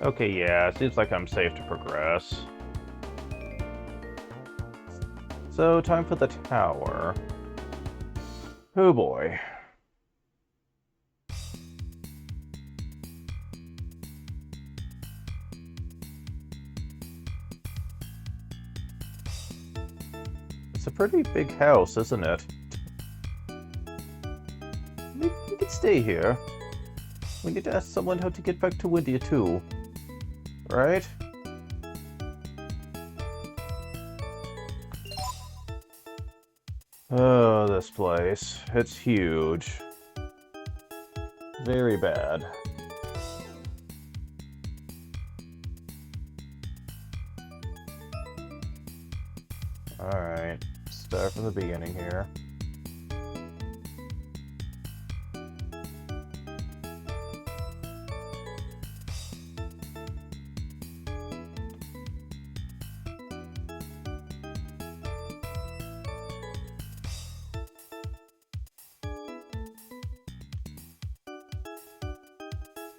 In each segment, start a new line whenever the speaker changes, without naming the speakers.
Okay, yeah, it seems like I'm safe to progress. So, time for the tower. Oh boy. It's a pretty big house, isn't it? We can stay here. We need to ask someone how to get back to India too. Right? Oh, this place. It's huge. Very bad. Alright. Start from the beginning here.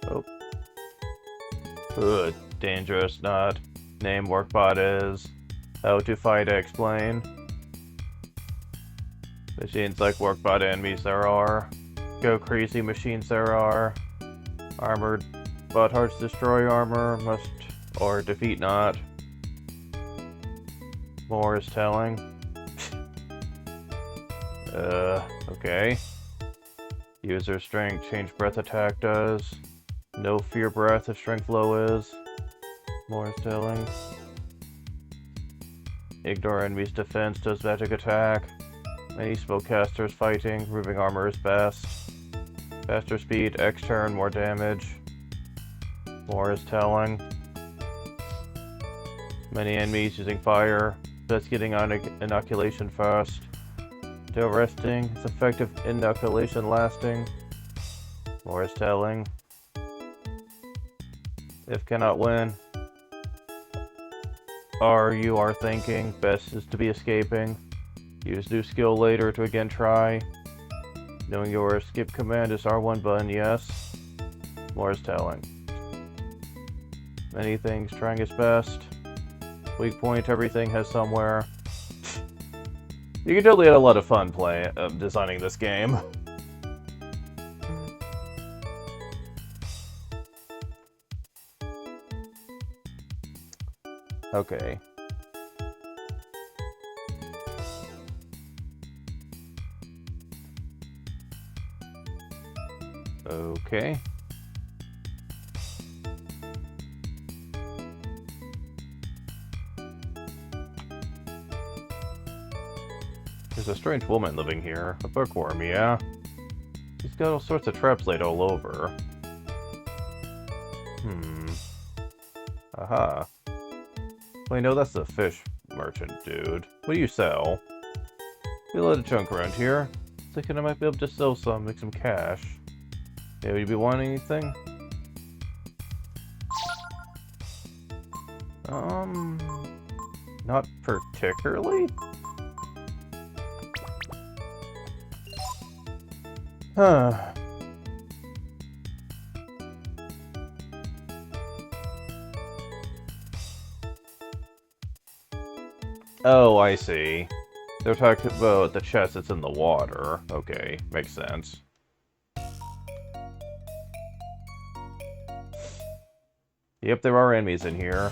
Oh. Ugh, dangerous not. Name workbot is. How to fight explain. Machines like workbot enemies there are. Go crazy machines there are. Armored bot hearts destroy armor. Must or defeat not. More is telling. Okay. User strength, change breath attack does. No fear breath if strength low is. More is telling. Ignore enemy's defense does magic attack. Many spellcasters fighting, removing armor is best. Faster speed, X turn, more damage. More is telling. Many enemies using fire. That's getting on inoculation first. Until resting, it's effective inoculation lasting. More is telling. If cannot win. You are thinking, best is to be escaping. Use new skill later to again try. Knowing your escape command is R1 button, yes. More is telling. Many things, trying his best. Weak point, everything has somewhere. You can totally had a lot of fun designing this game. Okay. Okay. There's a strange woman living here. A bookworm, yeah? She's got all sorts of traps laid all over. Aha. Well, you know, that's the fish merchant, dude. What do you sell? We let a junk around here. Thinking I might be able to sell some, make some cash. Yeah, would you be wanting anything? Not particularly? Huh. Oh, I see. They're talking about the chest that's in the water. Okay, makes sense. Yep, there are enemies in here.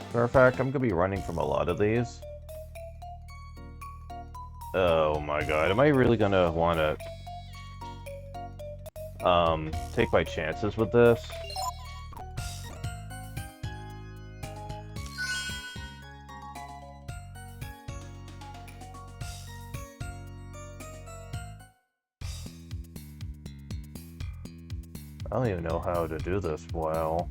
Matter of fact, I'm gonna be running from a lot of these. Oh my god, am I really gonna wanna take my chances with this? I don't even know how to do this well.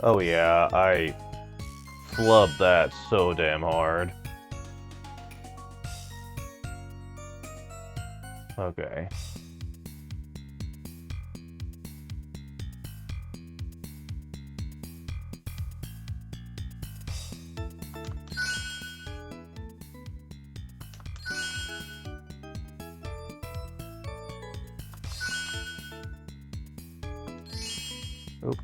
Oh yeah, I flubbed that so damn hard. Okay. Oop.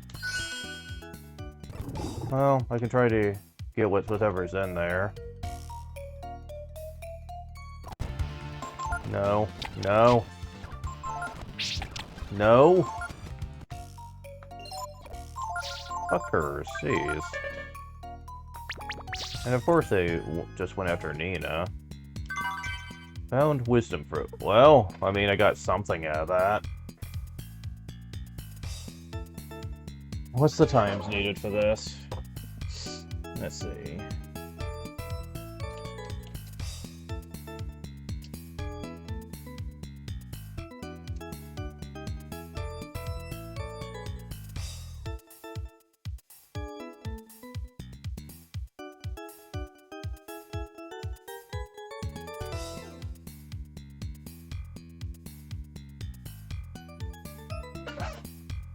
Well, I can try to get whatever's in there. No. No. No. Fuckers, jeez. And of course they just went after Nina. Found wisdom fruit. Well, I mean, I got something out of that. What's the times needed for this? Let's see.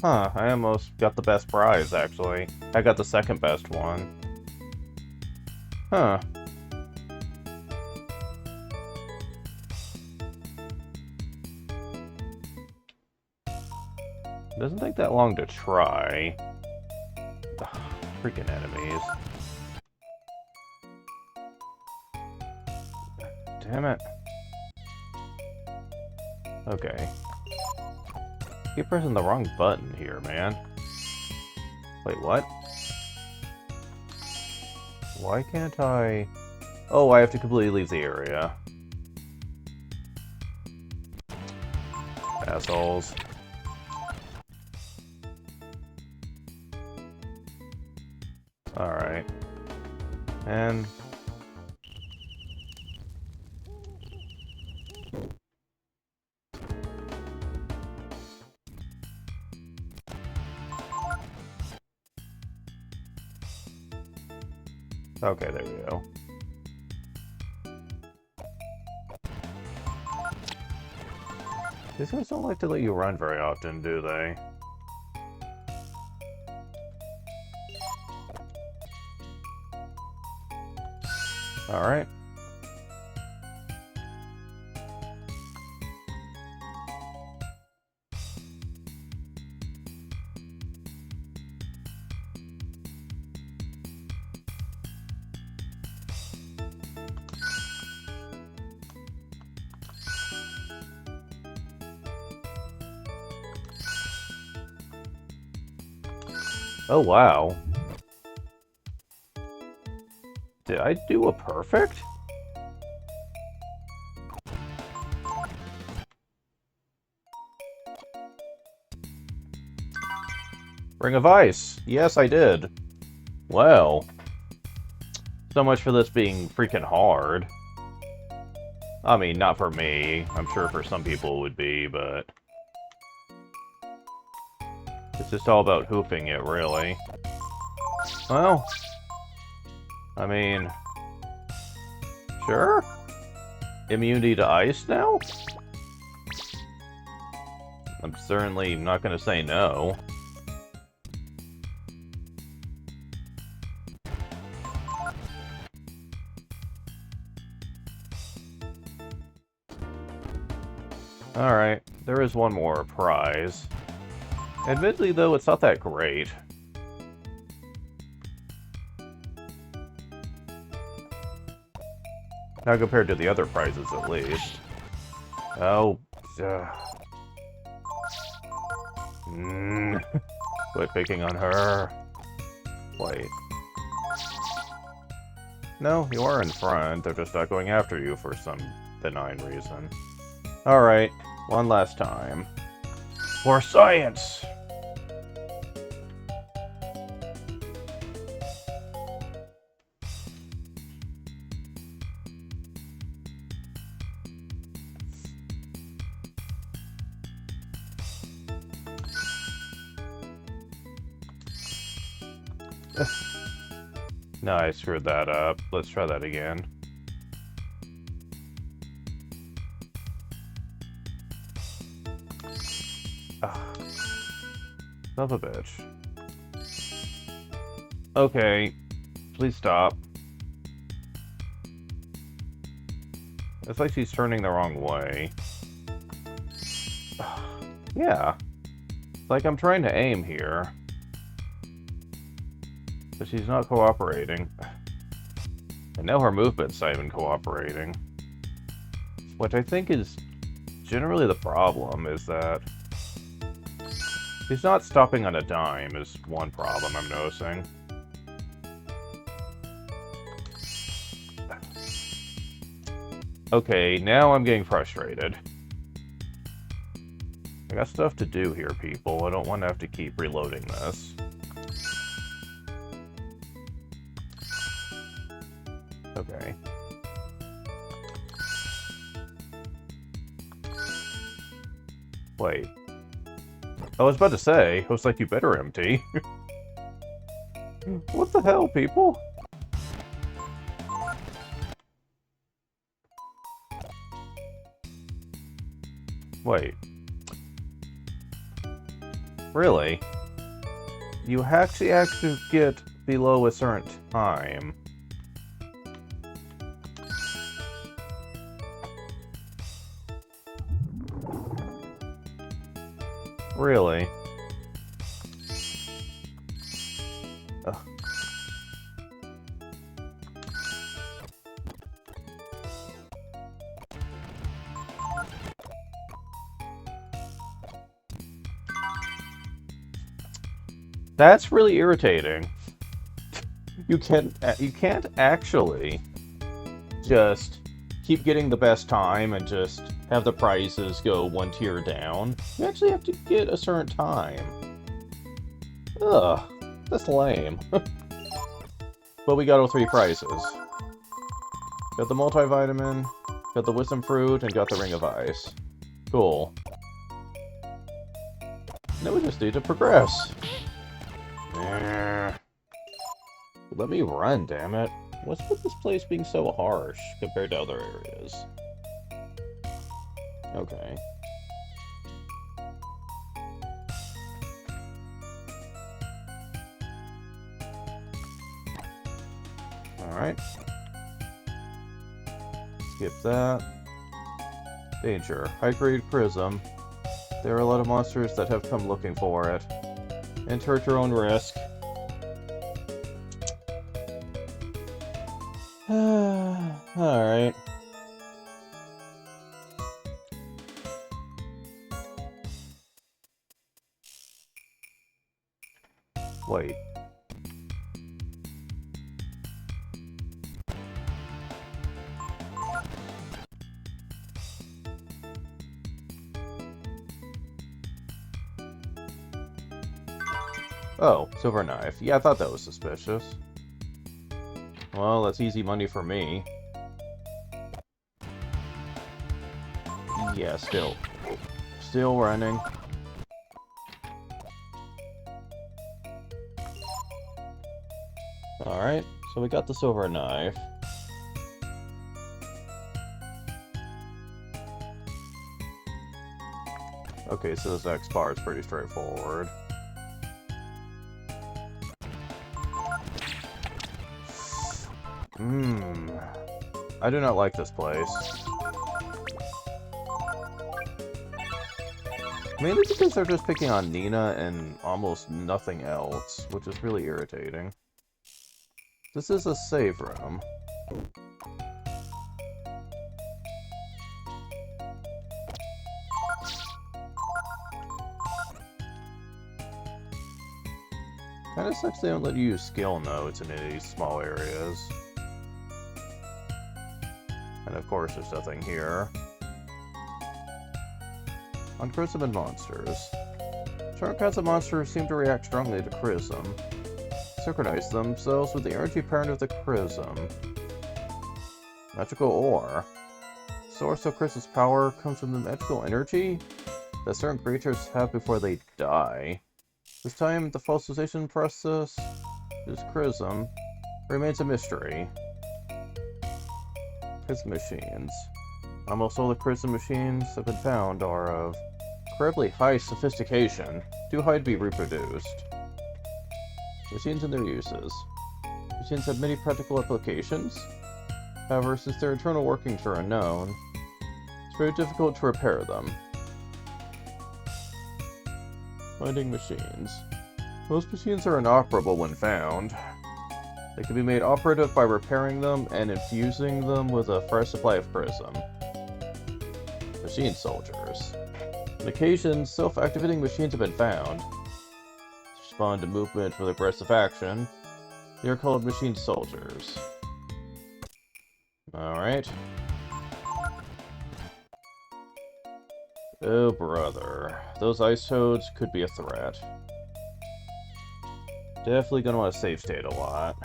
Huh, I almost got the best prize, actually. I got the second best one. Huh. Doesn't take that long to try. Ugh, freaking enemies. Damn it. Okay. Keep pressing the wrong button here, man. Wait, what? Why can't I... Oh, I have to completely leave the area. Assholes. Alright. And... Okay, there we go. These guys don't like to let you run very often, do they? Alright. Oh, wow. Did I do a perfect? Ring of Ice. Yes, I did. Well. So much for this being freaking hard. I mean, not for me. I'm sure for some people it would be, but... It's just all about hooping it, really. Well... I mean... Sure? Immunity to ice now? I'm certainly not gonna say no. Alright, there is one more prize. Admittedly, though, it's not that great. Now compared to the other prizes, at least. Oh. Quit picking on her. Wait. No, you are in front. They're just not going after you for some benign reason. Alright, one last time. For science! No, I screwed that up. Let's try that again. Son of a bitch. Okay, please stop. It's like she's turning the wrong way. Yeah. It's like I'm trying to aim here. But she's not cooperating. And now her movement's not even cooperating. Which I think is generally the problem, is that she's not stopping on a dime is one problem I'm noticing. Okay, now I'm getting frustrated. I got stuff to do here, people. I don't want to have to keep reloading this. Okay. Wait. I was about to say, I was like, you better empty. What the hell, people? Wait. Really? You actually have to get below a certain time. Really? Ugh. That's really irritating. You can't actually just keep getting the best time and just have the prizes go one tier down. You actually have to get a certain time. Ugh, that's lame. But we got all 3 prizes. Got the multivitamin, got the wisdom fruit, and got the ring of ice. Cool. Now we just need to progress. Let me run, damn it. What's with this place being so harsh compared to other areas? Okay. Alright. Skip that. Danger. High-grade prism. There are a lot of monsters that have come looking for it. Enter at your own risk. Alright. Wait. Oh, silver knife. Yeah, I thought that was suspicious. Well, that's easy money for me. Yeah, still running. Alright, so we got the silver knife. Okay, so this next bar is pretty straightforward. I do not like this place. Mainly because they're just picking on Nina and almost nothing else, which is really irritating. This is a save room. Kinda sucks they don't let you use skill notes in any small areas. And of course there's nothing here. On Chrism and monsters. Certain kinds of monsters seem to react strongly to Chrism. Synchronize themselves with the energy parent of the Chrism. Magical ore. Source of Chrism's power comes from the magical energy that certain creatures have before they die. This time, the fossilization process is Chrism remains a mystery. Chrism machines. Almost all the Chrism machines have been found are of incredibly high sophistication, too high to be reproduced. Machines and their uses. Machines have many practical applications. However, since their internal workings are unknown, it's very difficult to repair them. Finding machines. Most machines are inoperable when found. They can be made operative by repairing them and infusing them with a fresh supply of prism. Machine soldiers. On occasion, self-activating machines have been found. Respond to movement with aggressive action. They are called machine soldiers. Alright. Oh brother. Those ice toads could be a threat. Definitely gonna want to save state a lot.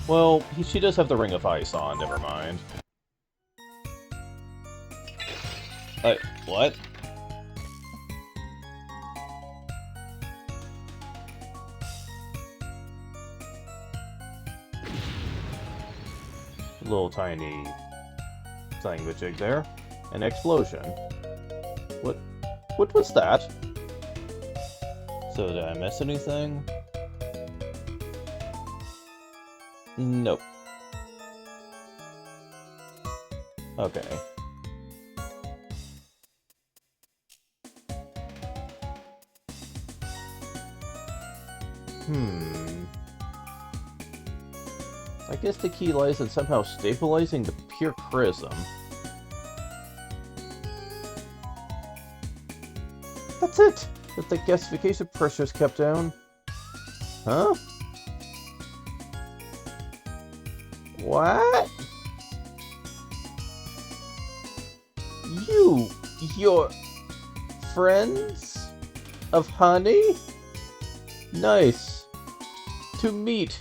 Well, she does have the Ring of Ice on, never mind. What? Little tiny thingamajig there. An explosion. What was that? So did I miss anything? Nope. Okay. I guess the key lies in somehow stabilizing the pure prism. That's it! That the gasification pressure is kept down. Huh? What? Your friends of honey? Nice to meet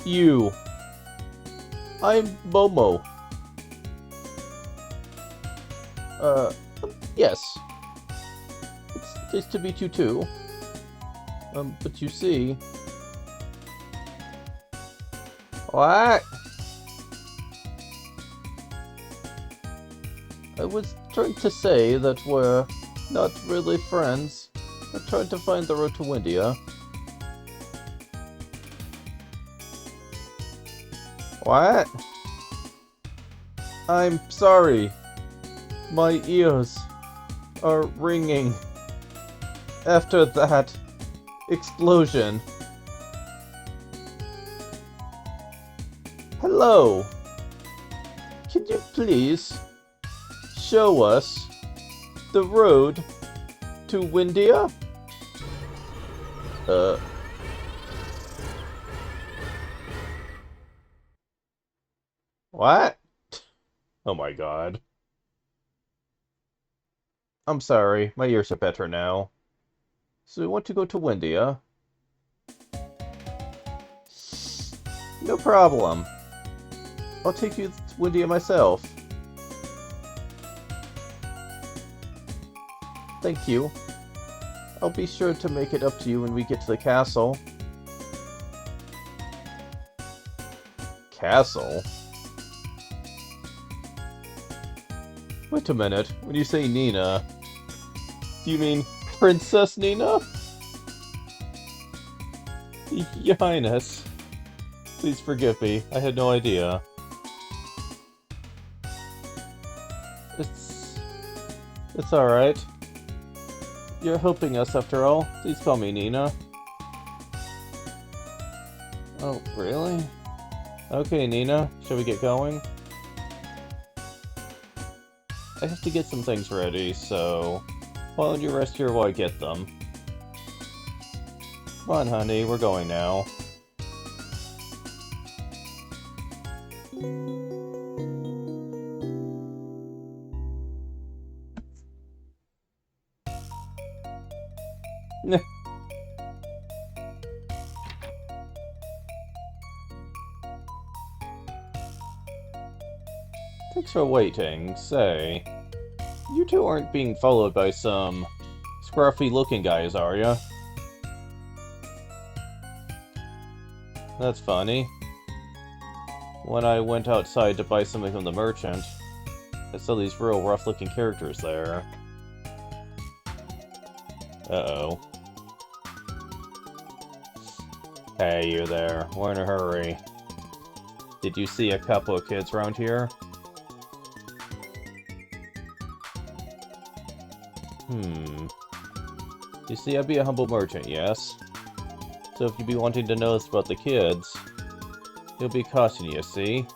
you. I'm Momo. Yes. It's nice to meet you too. But you see... What? I was trying to say that we're not really friends. I'm trying to find the road to Windia. What? I'm sorry. My ears are ringing. After that explosion. Hello. Can you please show us the road to Windia? What? Oh my god. I'm sorry, my ears are better now. So we want to go to Windia? No problem. I'll take you to Windia myself. Thank you. I'll be sure to make it up to you when we get to the castle. Castle? Wait a minute. When you say Nina, do you mean Princess Nina? Your Highness. Please forgive me. I had no idea. It's alright. You're helping us after all. Please call me Nina. Oh, really? Okay, Nina. Shall we get going? I have to get some things ready, so why don't you rest here while I get them? Come on, honey, we're going now. Thanks for waiting. Say, you two aren't being followed by some scruffy-looking guys, are ya? That's funny. When I went outside to buy something from the merchant, I saw these real rough-looking characters there. Uh-oh. Hey, you there. We're in a hurry. Did you see a couple of kids around here? You see, I'd be a humble merchant, yes? So if you'd be wanting to know this about the kids, he'll be costing you, see?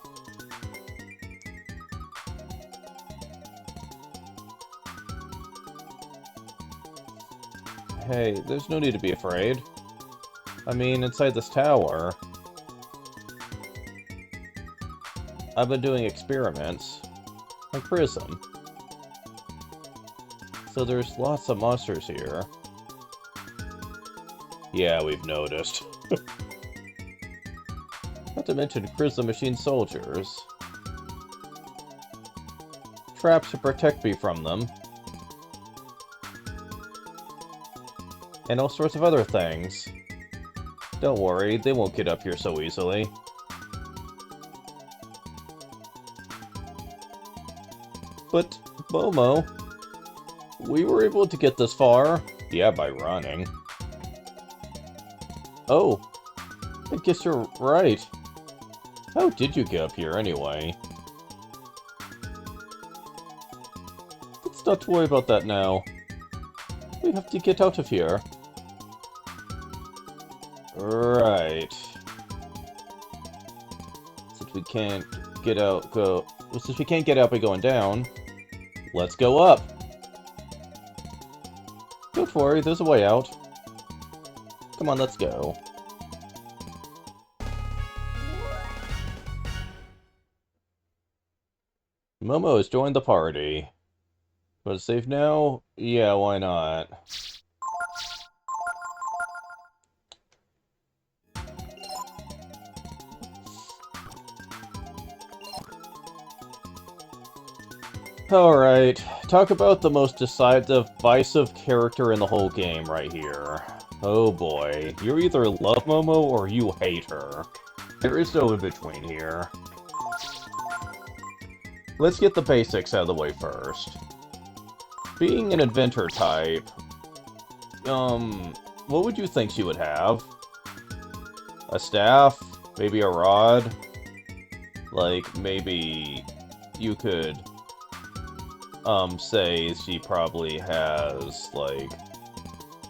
Hey, there's no need to be afraid. I mean, inside this tower, I've been doing experiments on Prism. So there's lots of monsters here. Yeah, we've noticed. Not to mention Prism machine soldiers. Traps to protect me from them. And all sorts of other things. Don't worry, they won't get up here so easily. But, Momo, we were able to get this far. Yeah, by running. Oh, I guess you're right. How did you get up here, anyway? Let's not worry about that now. We have to get out of here. Right. Since we can't get out, since we can't get out by going down, let's go up. Don't worry, there's a way out. Come on, let's go. Momo has joined the party. Want to save now? Yeah, why not? Alright, talk about the most divisive character in the whole game right here. Oh boy, you either love Momo or you hate her. There is no in-between here. Let's get the basics out of the way first. Being an inventor type, what would you think she would have? A staff? Maybe a rod? Like, maybe you could, say she probably has, like,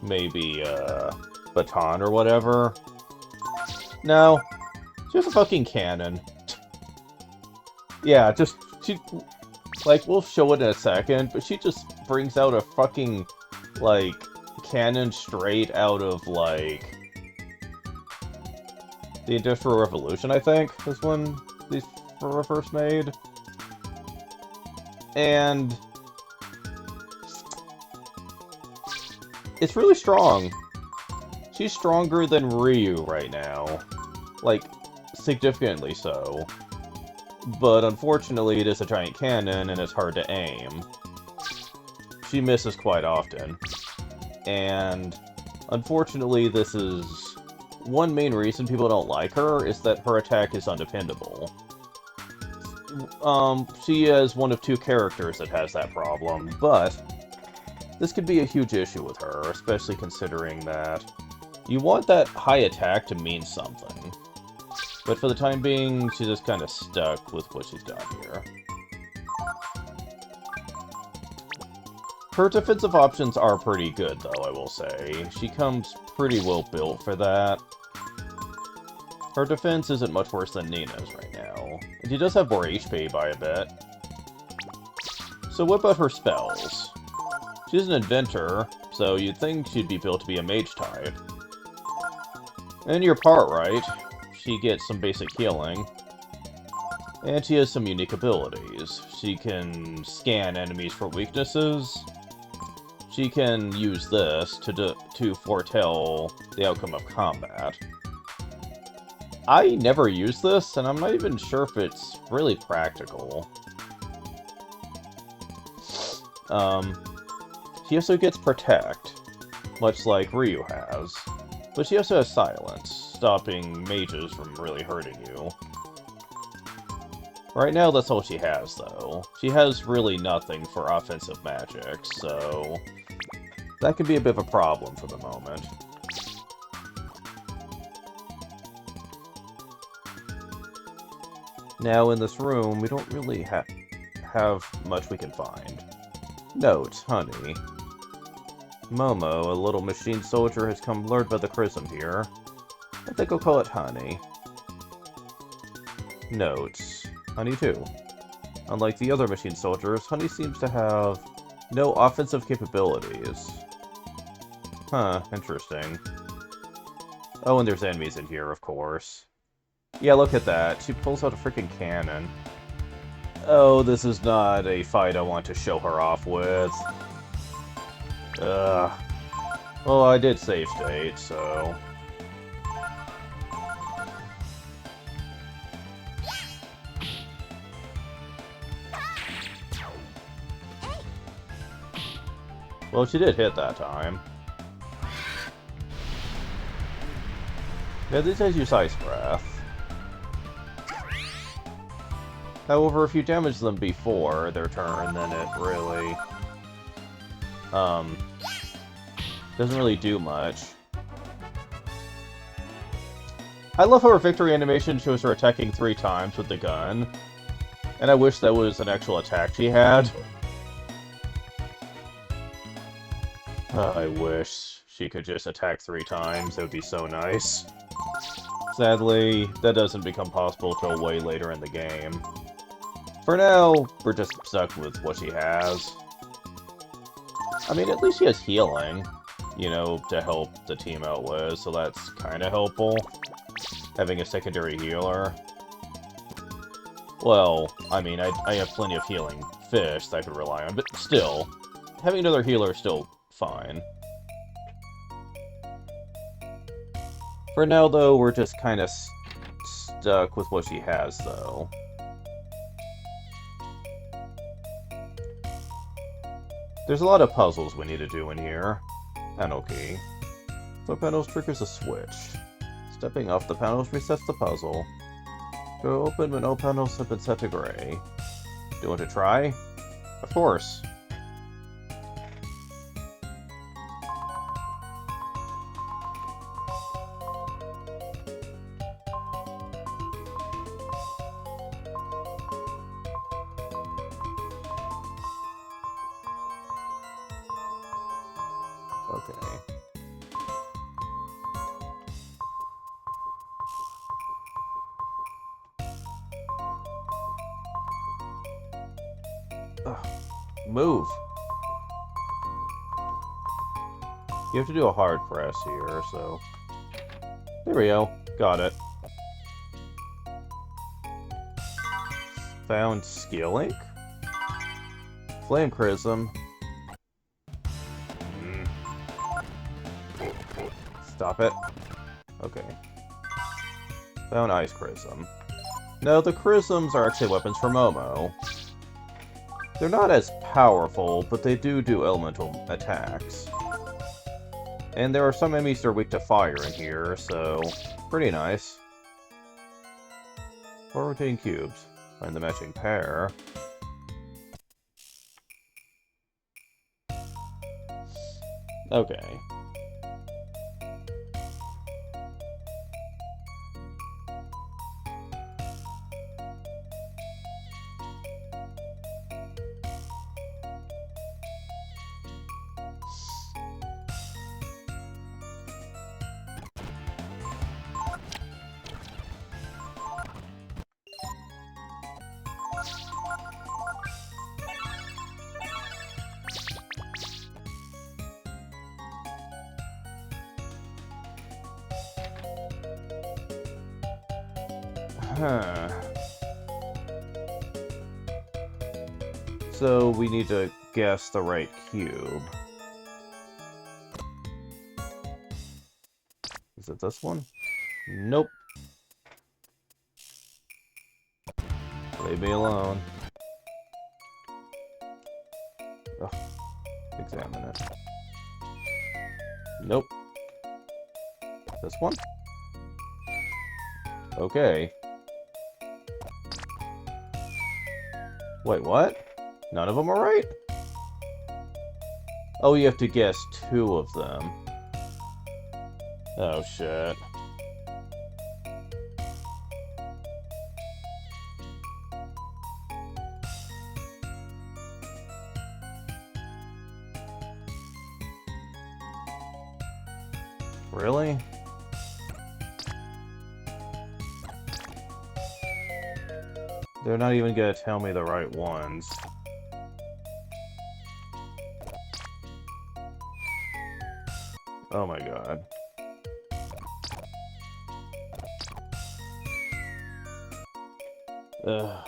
maybe a baton or whatever? No. She has a fucking cannon. Yeah, she, like, we'll show it in a second, but she just brings out a fucking, like, cannon straight out of, like, the Industrial Revolution, I think, is when these were first made. And it's really strong. She's stronger than Ryu right now. Like, significantly so. But unfortunately, it is a giant cannon, and it's hard to aim. She misses quite often. And unfortunately, this is one main reason people don't like her, is that her attack is undependable. She is one of two characters that has that problem, but this could be a huge issue with her, especially considering that you want that high attack to mean something. But for the time being, she's just kind of stuck with what she's got here. Her defensive options are pretty good, though, I will say. She comes pretty well built for that. Her defense isn't much worse than Nina's right now. And she does have more HP by a bit. So what about her spells? She's an inventor, so you'd think she'd be built to be a mage type. And you're part right. She gets some basic healing. And she has some unique abilities. She can scan enemies for weaknesses. She can use this to foretell the outcome of combat. I never use this, and I'm not even sure if it's really practical. She also gets Protect, much like Ryu has. But she also has Silence, stopping mages from really hurting you. Right now, that's all she has, though. She has really nothing for offensive magic, so that could be a bit of a problem for the moment. Now, in this room, we don't really have much we can find. Note, honey. Momo, a little machine soldier, has come lured by the Prism here. think I'll call it Honey. Notes. Honey 2. Unlike the other machine soldiers, Honey seems to have no offensive capabilities. Huh, interesting. Oh, and there's enemies in here, of course. Yeah, look at that. She pulls out a freaking cannon. Oh, this is not a fight I want to show her off with. Ugh. Well, I did save state, so... Well, she did hit that time. Yeah, these guys use Ice Breath. However, if you damage them before their turn, then it really... doesn't really do much. I love how her victory animation shows her attacking 3 times with the gun. And I wish that was an actual attack she had. I wish she could just attack 3 times. That would be so nice. Sadly, that doesn't become possible till way later in the game. For now, we're just stuck with what she has. I mean, at least she has healing, you know, to help the team out with, so that's kind of helpful. Having a secondary healer. Well, I mean, I have plenty of healing fish that I could rely on, but still, having another healer is still fine. For now, though, we're just kind of stuck with what she has, though. There's a lot of puzzles we need to do in here. Panel key. Flip panels triggers a switch. Stepping off the panels resets the puzzle. Go open when all panels have been set to gray. Do you want to try? Of course. Okay. Ugh. Move! You have to do a hard press here, so... There we go. Got it. Found skill link? Flame Chrism. Stop it. Okay. Found Ice Chrism. No, the Chrisms are actually weapons for Momo. They're not as powerful, but they do elemental attacks. And there are some enemies that are weak to fire in here, so pretty nice. 4 rotating cubes. Find the matching pair. Okay. Huh. So we need to guess the right cube. Is it this one? Nope. Leave me alone. Ugh. Examine it. Nope. This one? Okay. Wait, what? None of them are right? Oh, you have to guess 2 of them. Oh, shit. Really? They're not even gonna tell me the right ones. Oh my god. Ugh.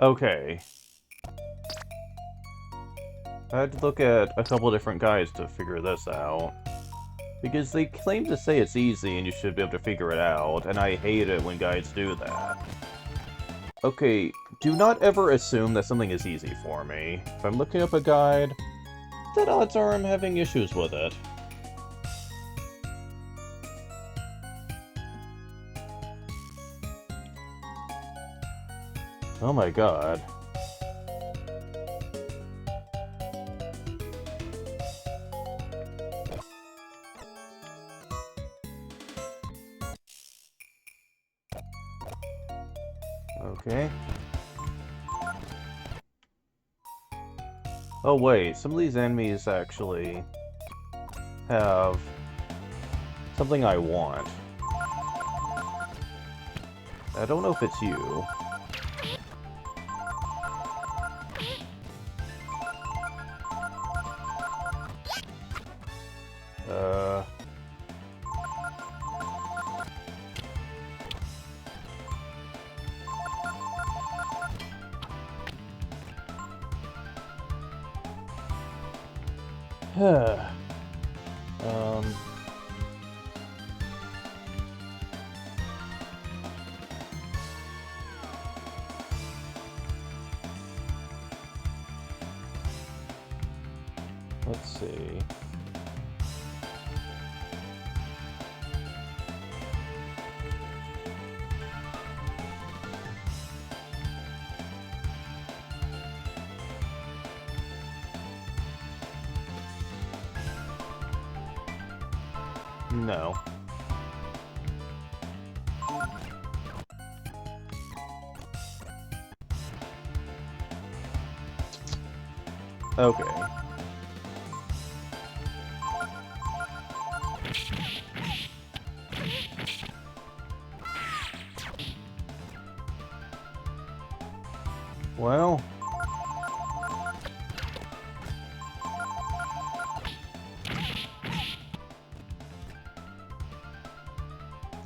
Okay. I had to look at a couple different guides to figure this out. Because they claim to say it's easy and you should be able to figure it out, and I hate it when guides do that. Okay, do not ever assume that something is easy for me. If I'm looking up a guide, then odds are I'm having issues with it. Oh my god. Okay. Oh wait, some of these enemies actually have something I want. I don't know if it's you. Let's see. No. Okay. Well...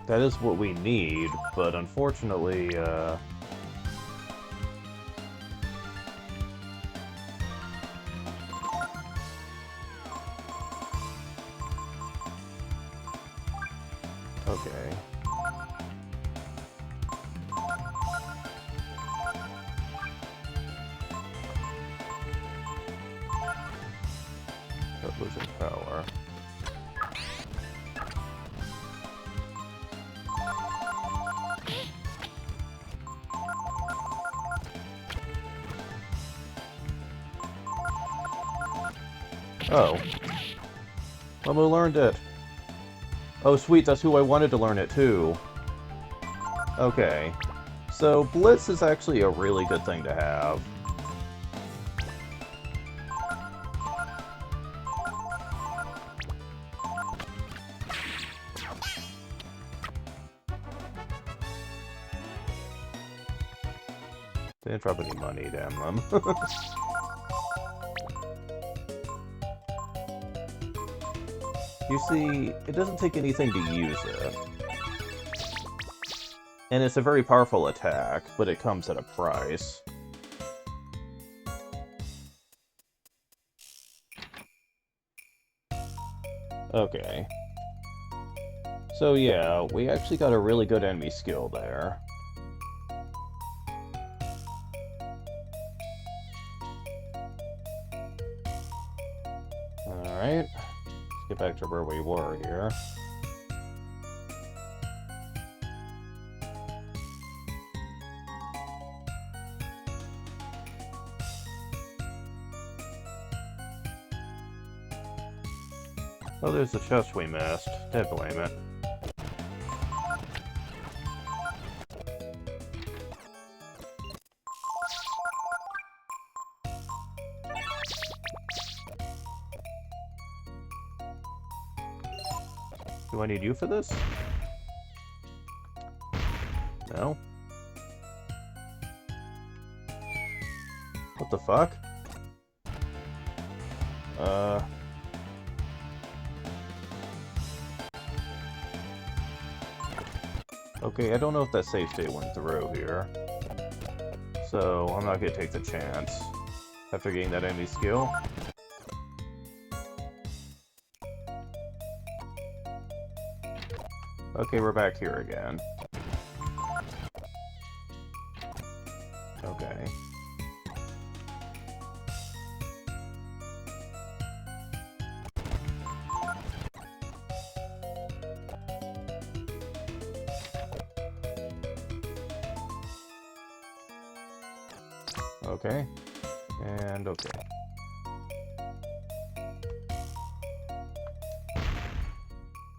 that is what we need, but unfortunately, okay. Start losing power. Oh. Lemo learned it. Oh sweet, that's who I wanted to learn it too. Okay. So, Blitz is actually a really good thing to have. They didn't drop any money, damn them. You see, it doesn't take anything to use it. And it's a very powerful attack, but it comes at a price. Okay. So yeah, we actually got a really good enemy skill there. Alright. Let's get back to where we were here. Oh, there's the chest we missed. Dead blame it. Do I need you for this? No? What the fuck? Okay, I don't know if that save state went through here. So, I'm not gonna take the chance. After getting that enemy skill. Okay, we're back here again. Okay. Okay. And okay.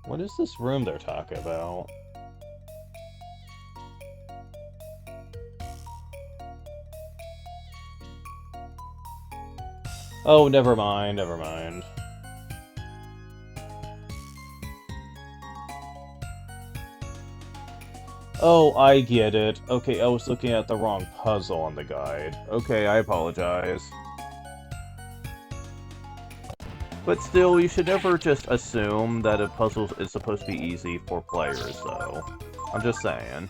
What is this room they're talking about? Oh, never mind, never mind. Oh, I get it. Okay, I was looking at the wrong puzzle on the guide. Okay, I apologize. But still, you should never just assume that a puzzle is supposed to be easy for players, though. I'm just saying.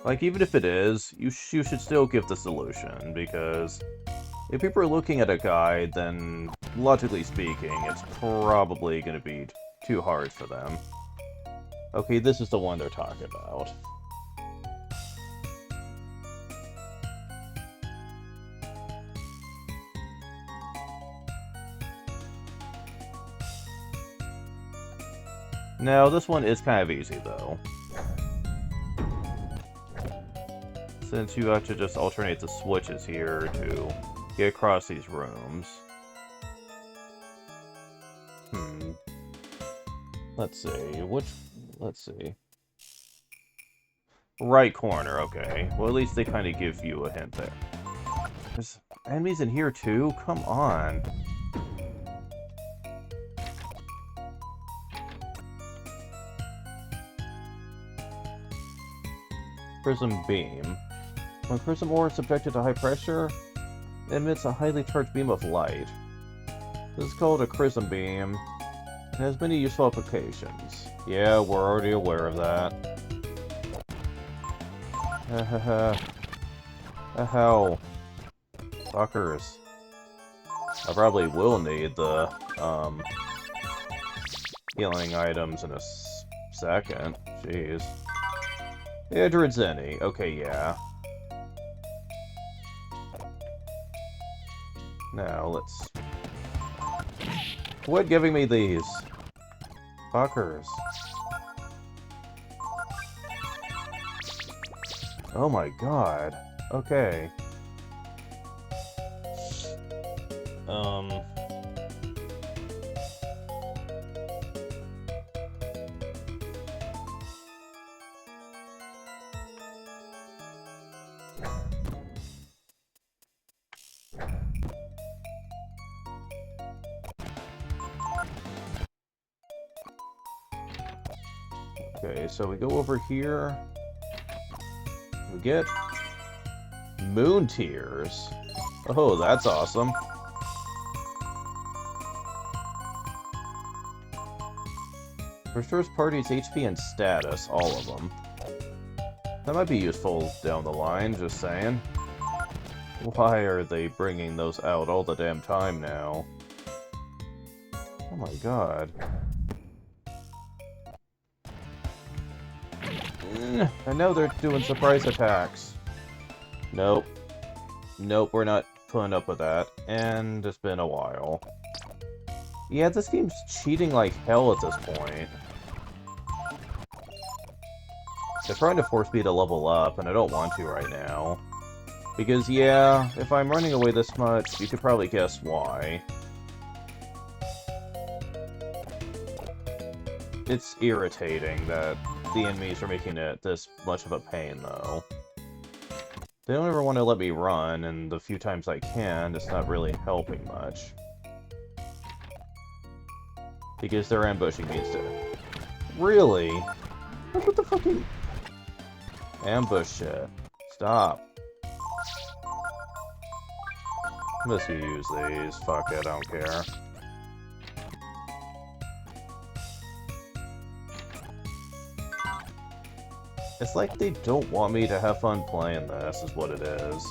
Like, even if it is, you should still give the solution, because if people are looking at a guide, then, logically speaking, it's probably going to be too hard for them. Okay, this is the one they're talking about. Now, this one is kind of easy, though. Since you have to just alternate the switches here to get across these rooms. Let's see, let's see. Right corner, okay. Well, at least they kind of give you a hint there. There's enemies in here, too? Come on. Prism beam. When prism ore is subjected to high pressure, it emits a highly charged beam of light. This is called a prism beam. It has many useful applications. Yeah, we're already aware of that. Hell. Fuckers. I probably will need the, healing items in a second. Jeez. Edward Zenny. Okay, yeah. Now, let's... Quit giving me these. Fuckers. Oh my god. Okay. Okay, so we go over here. We get Moon Tears. Oh, that's awesome. Restores party's HP and status, all of them. That might be useful down the line, just saying. Why are they bringing those out all the damn time now? Oh my god. I know they're doing surprise attacks. Nope. Nope, we're not putting up with that, and it's been a while. Yeah, this game's cheating like hell at this point. They're trying to force me to level up, and I don't want to right now. Because, yeah, if I'm running away this much, you could probably guess why. It's irritating that the enemies are making it this much of a pain, though. They don't ever want to let me run, and the few times I can, it's not really helping much. Because they're ambushing me instead. Really? Look what the fucking... ambush shit. Stop. I'm just gonna use these. Fuck it, I don't care. It's like they don't want me to have fun playing this, is what it is.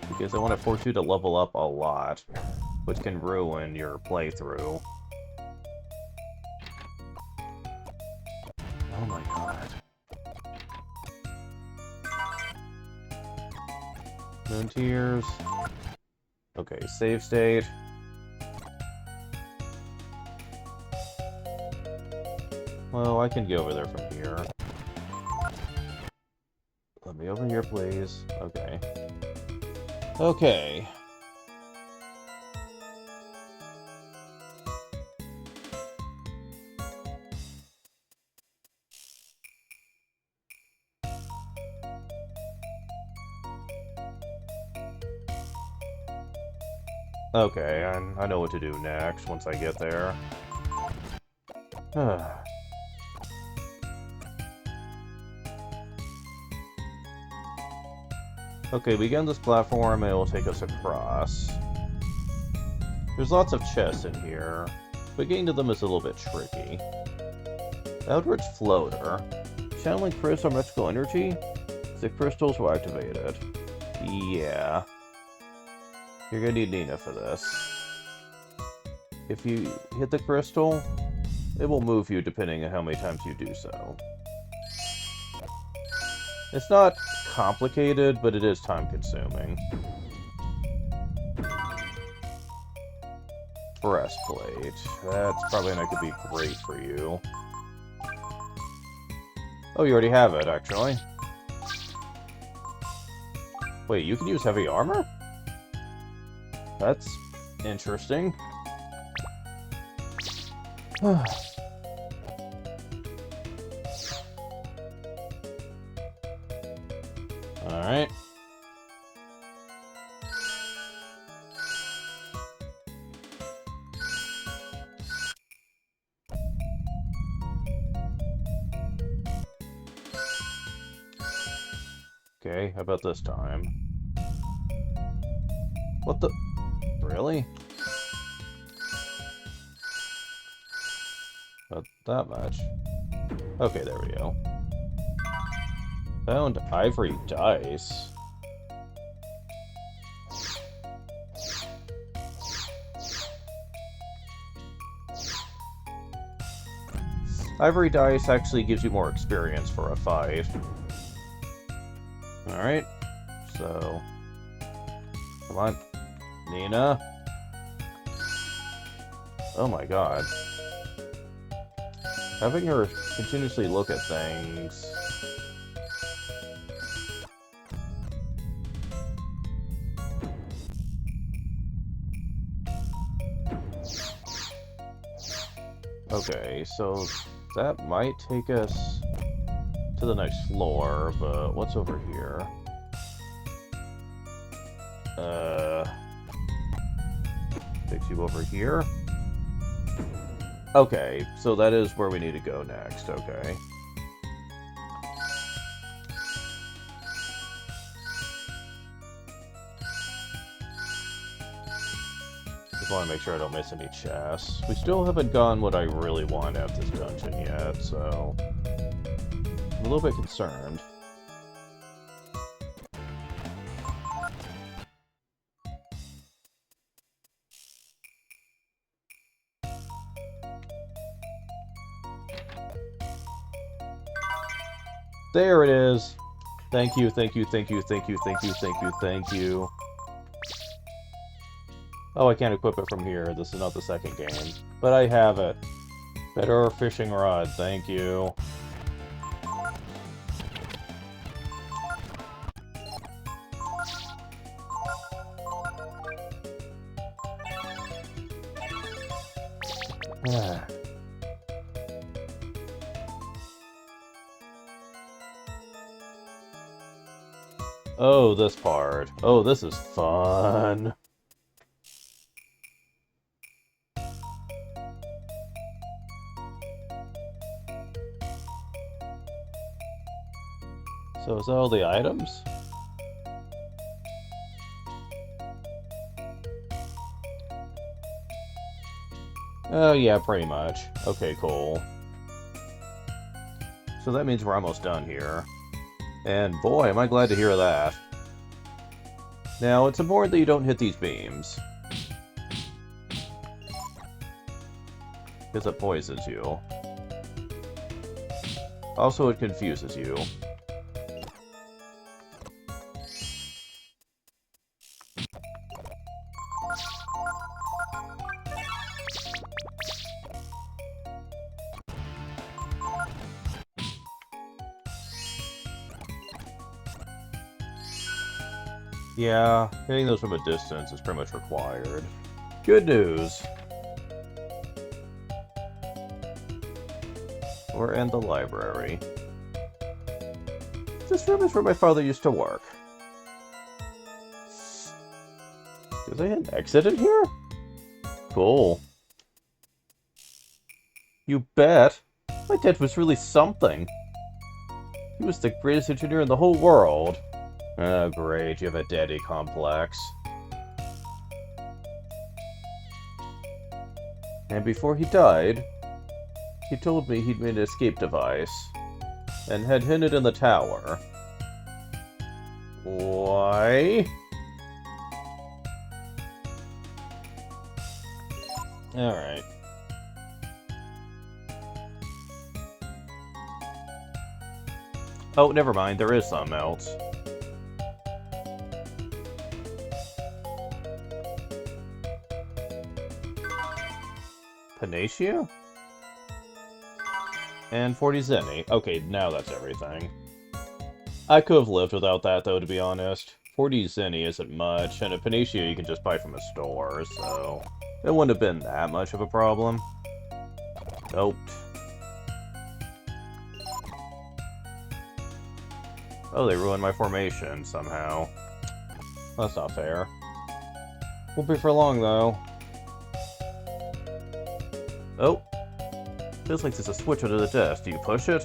Because I want to force you to level up a lot, which can ruin your playthrough. Oh my god. Moon Tears. Okay, save state. Well, I can go over there from here. Let me over here, please. Okay. Okay. Okay, I know what to do next once I get there. Okay, we get on this platform and it will take us across. There's lots of chests in here, but getting to them is a little bit tricky. Eldritch Floater. Channeling crystal magical energy? The crystals were activated. Yeah. You're gonna need Nina for this. If you hit the crystal, it will move you depending on how many times you do so. It's not complicated, but it is time-consuming. Breastplate. That's probably not going to be great for you. Oh, you already have it, actually. Wait, you can use heavy armor? That's interesting. Alright. Okay, how about this time? What the... Really? Not that much. Okay, there we go. Found ivory dice. Ivory dice actually gives you more experience for a fight. Alright, so... Come on. Nina? Oh my god. Having her continuously look at things... Okay, so that might take us to the next floor, but what's over here? Takes you over here? Okay, so that is where we need to go next, okay. Just want to make sure I don't miss any chests. We still haven't gotten what I really want out of this dungeon yet, so... I'm a little bit concerned. There it is. Thank you, thank you, thank you, thank you, thank you, thank you, thank you. Oh, I can't equip it from here. This is not the second game. But I have it. Better fishing rod, thank you. Oh, this part. Oh, this is fun. So is that all the items? Oh yeah, pretty much. Okay, cool. So that means we're almost done here. And boy, am I glad to hear that. Now, it's important that you don't hit these beams. Because it poisons you. Also, it confuses you. Yeah, hitting those from a distance is pretty much required. Good news! We're in the library. This room is where my father used to work. Does I hit exit in here? Cool. You bet! My dad was really something. He was the greatest engineer in the whole world. Oh, great, you have a daddy complex. And before he died, he told me he'd made an escape device, and had hidden it in the tower. Why? Alright. Oh, never mind, there is something else. Panacea? And 40 zenny. Okay, now that's everything. I could have lived without that, though, to be honest. 40 zenny isn't much, and a Panacea you can just buy from a store, so... it wouldn't have been that much of a problem. Nope. Oh, they ruined my formation, somehow. That's not fair. Won't be for long, though. Oh. Feels like there's a switch under the desk. Do you push it?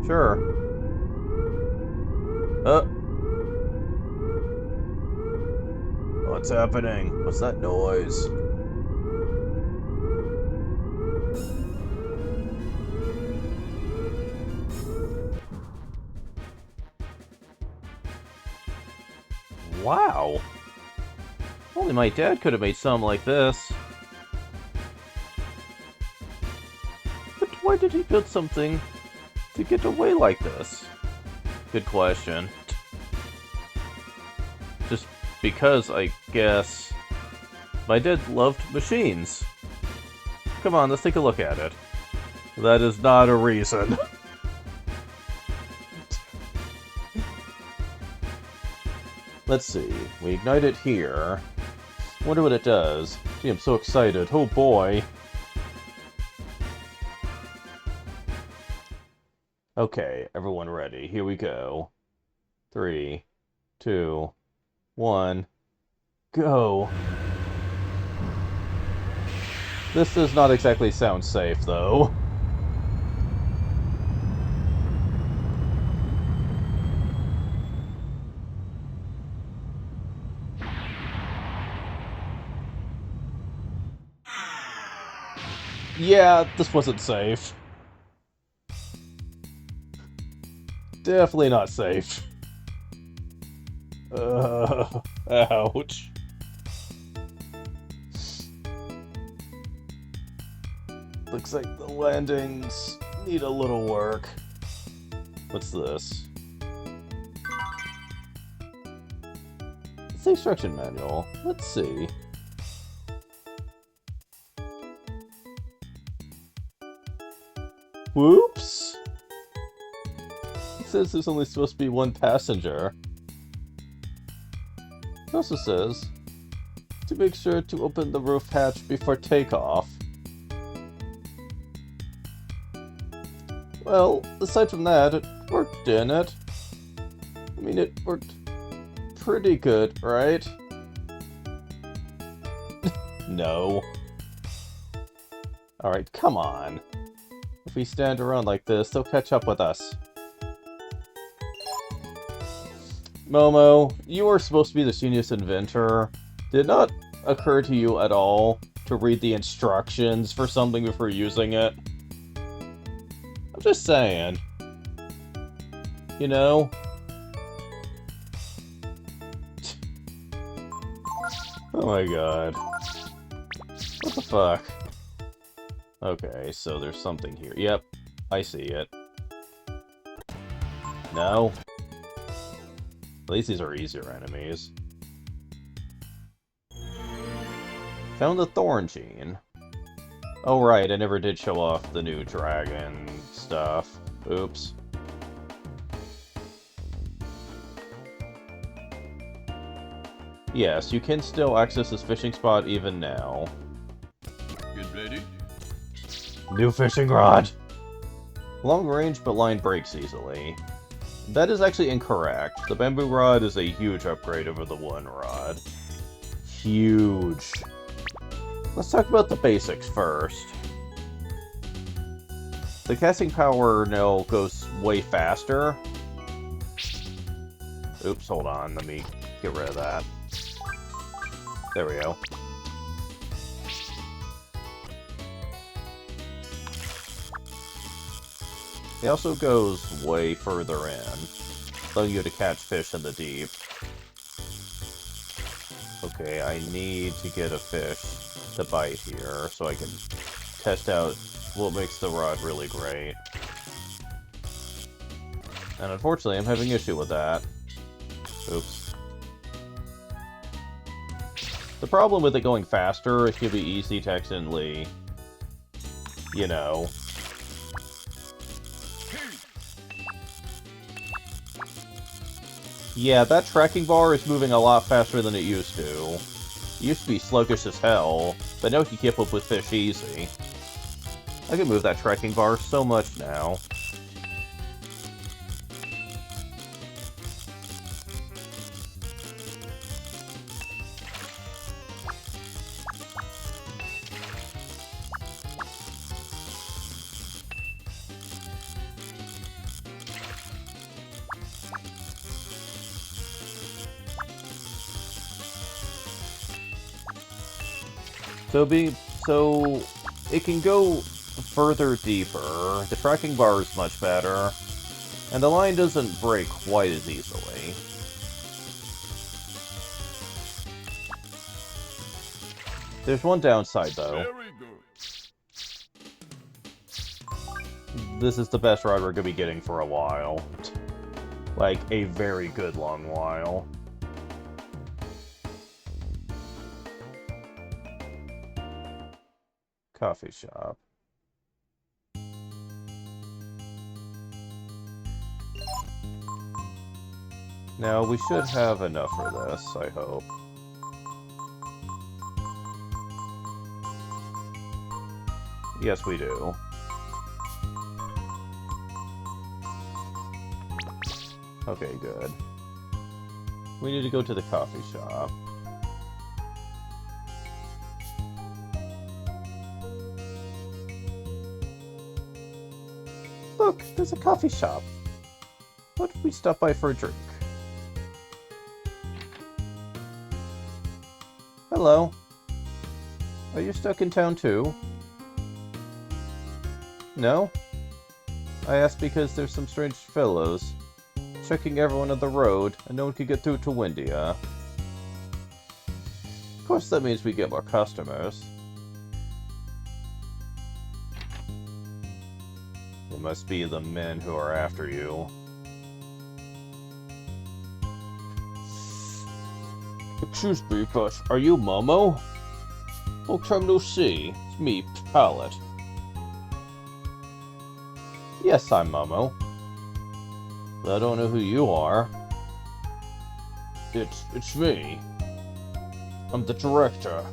Sure. What's happening? What's that noise? Wow. Only my dad could have made something like this. But why did he build something to get away like this? Good question. Just because, I guess. My dad loved machines. Come on, let's take a look at it. That is not a reason. Let's see. We ignite it here. Wonder what it does. Gee, I'm so excited. Oh boy. Okay, everyone ready. Here we go. 3, 2, 1, go. This does not exactly sound safe, though. Yeah, this wasn't safe. Definitely not safe. Ouch. Looks like the landing's need a little work. What's this? It's the instruction manual. Let's see. Whoops! It says there's only supposed to be one passenger. It also says to make sure to open the roof hatch before takeoff. Well, aside from that, it worked, didn't it? I mean, it worked pretty good, right? No. Alright, come on. If we stand around like this, they'll catch up with us. Momo, you are supposed to be the genius inventor. Did it not occur to you at all to read the instructions for something before using it? I'm just saying. You know? Oh my god. What the fuck? Okay, so there's something here. Yep, I see it. No? At least these are easier enemies. Found the Thorn Gene. Oh right, I never did show off the new dragon stuff. Oops. Yes, you can still access this fishing spot even now.
Get ready?
New fishing rod! Long range, but line breaks easily. That is actually incorrect. The bamboo rod is a huge upgrade over the wooden rod. Huge. Let's talk about the basics first. The casting power now goes way faster. Oops, hold on. Let me get rid of that. There we go. It also goes way further in, allowing you to catch fish in the deep. Okay, I need to get a fish to bite here, so I can test out what makes the rod really great. And unfortunately, I'm having issue with that. Oops. The problem with it going faster, it can be easy to accidentally, you know... Yeah, that tracking bar is moving a lot faster than it used to. It used to be sluggish as hell, but now it can keep up with fish easy. I can move that tracking bar so much now. So it can go further deeper, the tracking bar is much better, and the line doesn't break quite as easily. There's one downside though.
Very good.
This is the best ride we're gonna be getting for a while. Like, a very good long while. Coffee shop. Now, we should have enough for this, I hope. Yes, we do. Okay, good. We need to go to the coffee shop. Look, there's a coffee shop. What if we stop by for a drink? Hello. Are you stuck in town too? No? I asked because there's some strange fellows checking everyone on the road, and no one can get through to Windia. Of course that means we get more customers. It must be the men who are after you. Excuse me, but are you Momo? Long time no see. It's me, Pallet. Yes, I'm Momo. But I don't know who you are. It's me. I'm the director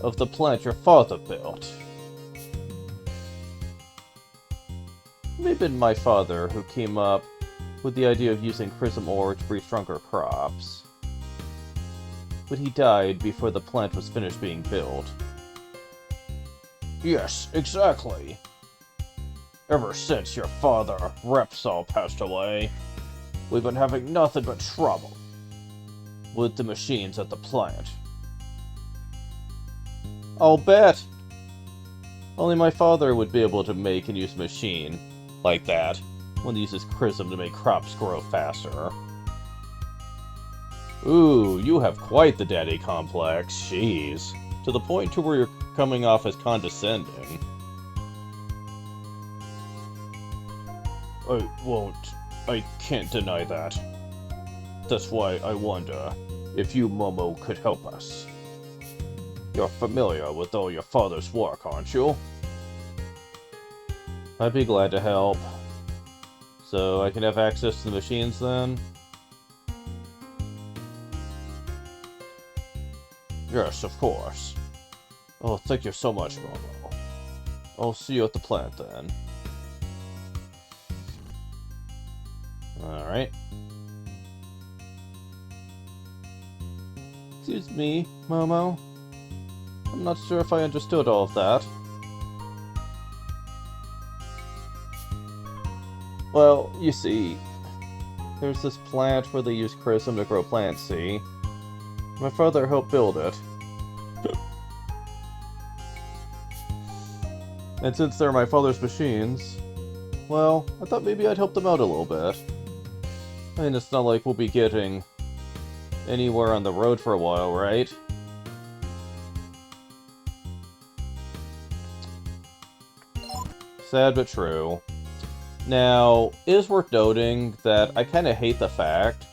of the plant your father built. It may have been my father who came up with the idea of using Prism ore to breed stronger crops. But he died before the plant was finished being built. Yes, exactly. Ever since your father, Repsol, passed away, we've been having nothing but trouble with the machines at the plant. I'll bet. Only my father would be able to make and use a machine like that, one that uses Prism to make crops grow faster. Ooh, you have quite the daddy complex, jeez. To the point to where you're coming off as condescending. I can't deny that. That's why I wonder if you, Momo, could help us. You're familiar with all your father's work, aren't you? I'd be glad to help. So I can have access to the machines then? Yes, of course. Oh, thank you so much, Momo. I'll see you at the plant then. Alright. Excuse me, Momo. I'm not sure if I understood all of that. Well, you see, there's this plant where they use Prism to grow plants, see? My father helped build it. And since they're my father's machines, well, I thought maybe I'd help them out a little bit. I mean, it's not like we'll be getting anywhere on the road for a while, right? Sad but true. Now, it is worth noting that I kind of hate the fact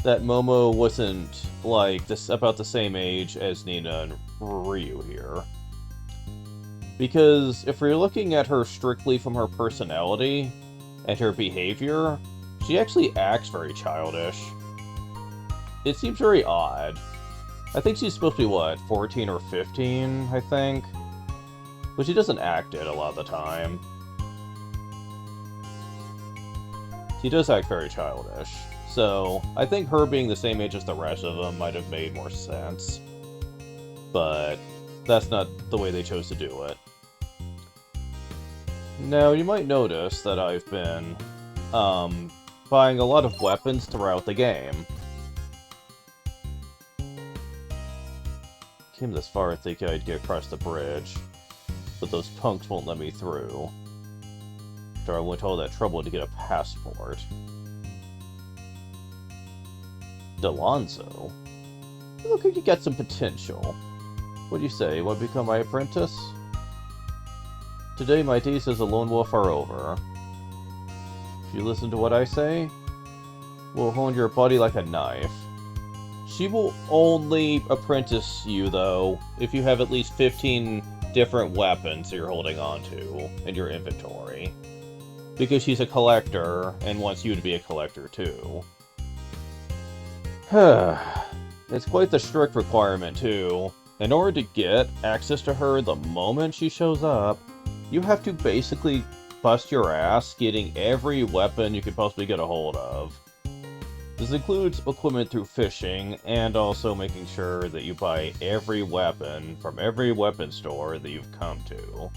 that Momo wasn't, like, about the same age as Nina and Ryu here. Because if we're looking at her strictly from her personality and her behavior, she actually acts very childish. It seems very odd. I think she's supposed to be, what, 14 or 15, I think? But she doesn't act it a lot of the time. She does act very childish. So, I think her being the same age as the rest of them might have made more sense. But that's not the way they chose to do it. Now, you might notice that I've been, buying a lot of weapons throughout the game. Came this far thinking I'd get across the bridge, but those punks won't let me through. After I went all that trouble to get a passport. Delonzo? You look like you got some potential. What do you say, you want to become my apprentice? Today my days as a lone wolf are over. If you listen to what I say, we'll hone your body like a knife. She will only apprentice you, though, if you have at least 15 different weapons you're holding on to in your inventory. Because she's a collector, and wants you to be a collector, too. It's quite the strict requirement, too. In order to get access to her the moment she shows up, you have to basically bust your ass getting every weapon you could possibly get a hold of. This includes equipment through fishing, and also making sure that you buy every weapon from every weapon store that you've come to.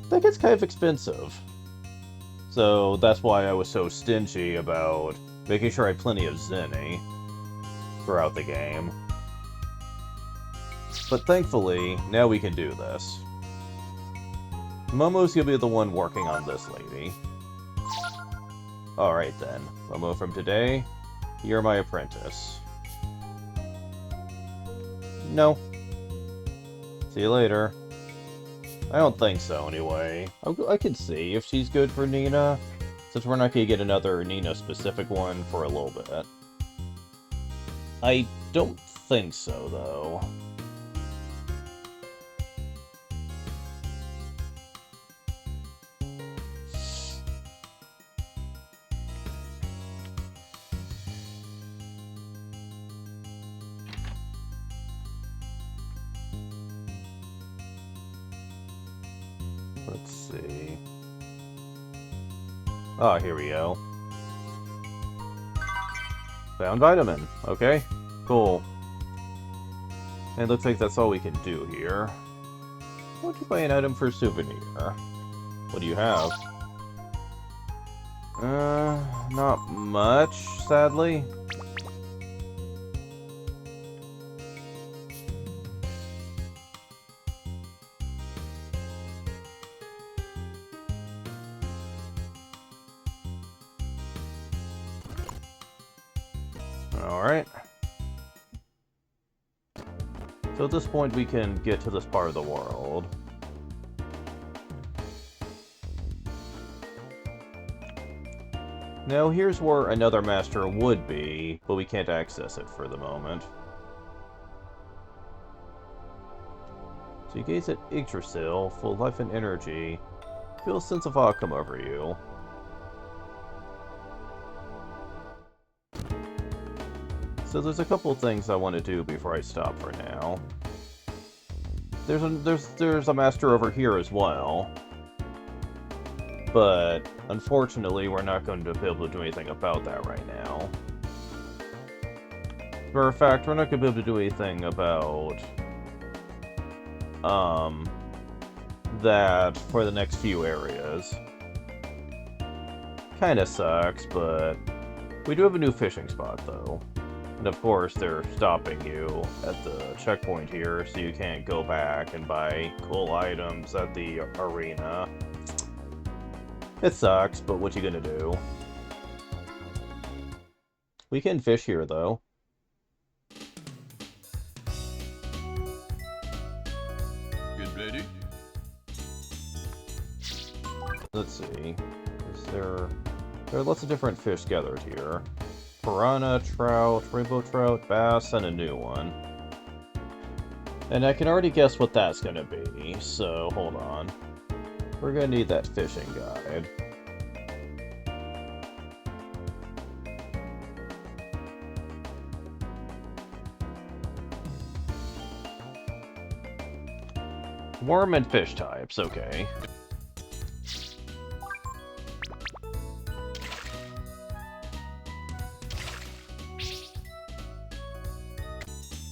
That gets kind of expensive. So that's why I was so stingy about making sure I had plenty of Zenny throughout the game. But thankfully, now we can do this. Momo's gonna be the one working on this lady. Alright then, Momo, from today, you're my apprentice. No. See you later. I don't think so, anyway. I could see if she's good for Nina, since we're not going to get another Nina-specific one for a little bit. I don't think so, though. Let's see. Ah, here we go. Found vitamin. Okay, cool. And it looks like that's all we can do here. Why don't you buy an item for a souvenir? What do you have? Not much, sadly. Alright. So at this point we can get to this part of the world. Now here's where another master would be, but we can't access it for the moment. So you gaze at Yggdrasil, full of life and energy. Feel a sense of awe come over you. So there's a couple of things I want to do before I stop for now. There's a master over here as well. But unfortunately, we're not going to be able to do anything about that right now. As a matter of fact, we're not going to be able to do anything about that for the next few areas. Kinda sucks, but we do have a new fishing spot though. And of course, they're stopping you at the checkpoint here, so you can't go back and buy cool items at the arena. It sucks, but what you gonna do? We can fish here, though.
Get ready.
Let's see. There are lots of different fish gathered here. Piranha, trout, rainbow trout, bass, and a new one. And I can already guess what that's gonna be, so hold on. We're gonna need that fishing guide. Worm and fish types, okay.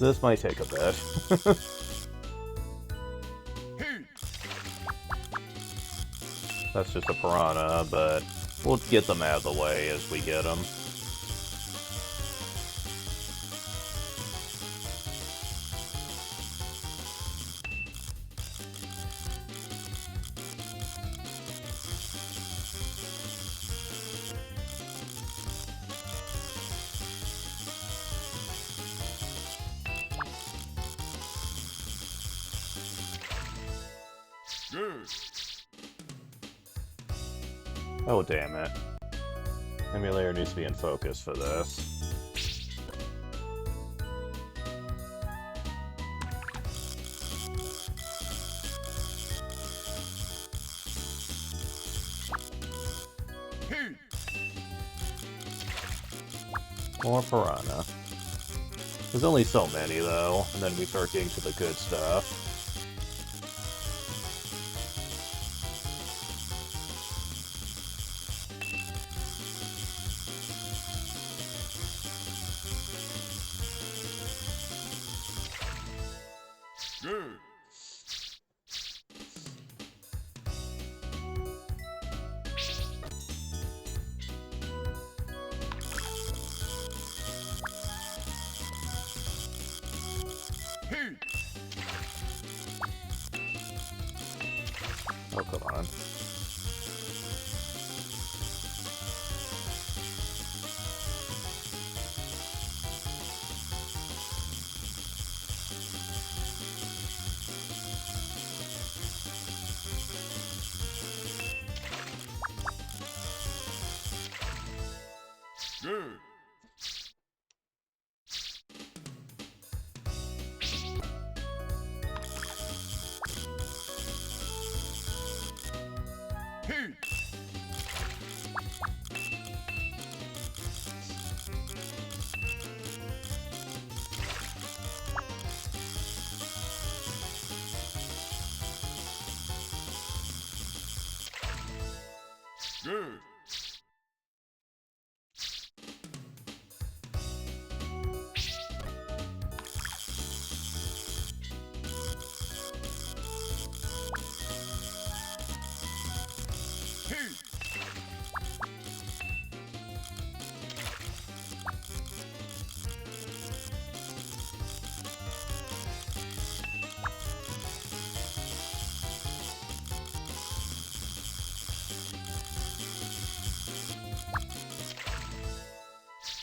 This might take a bit. That's just a piranha, but we'll get them out of the way as we get them.
Good.
Oh, damn it. Emulator needs to be in focus for this. More piranha. There's only so many, though, and then we start getting to the good stuff.
Good. Good. Hey. Good. Hey.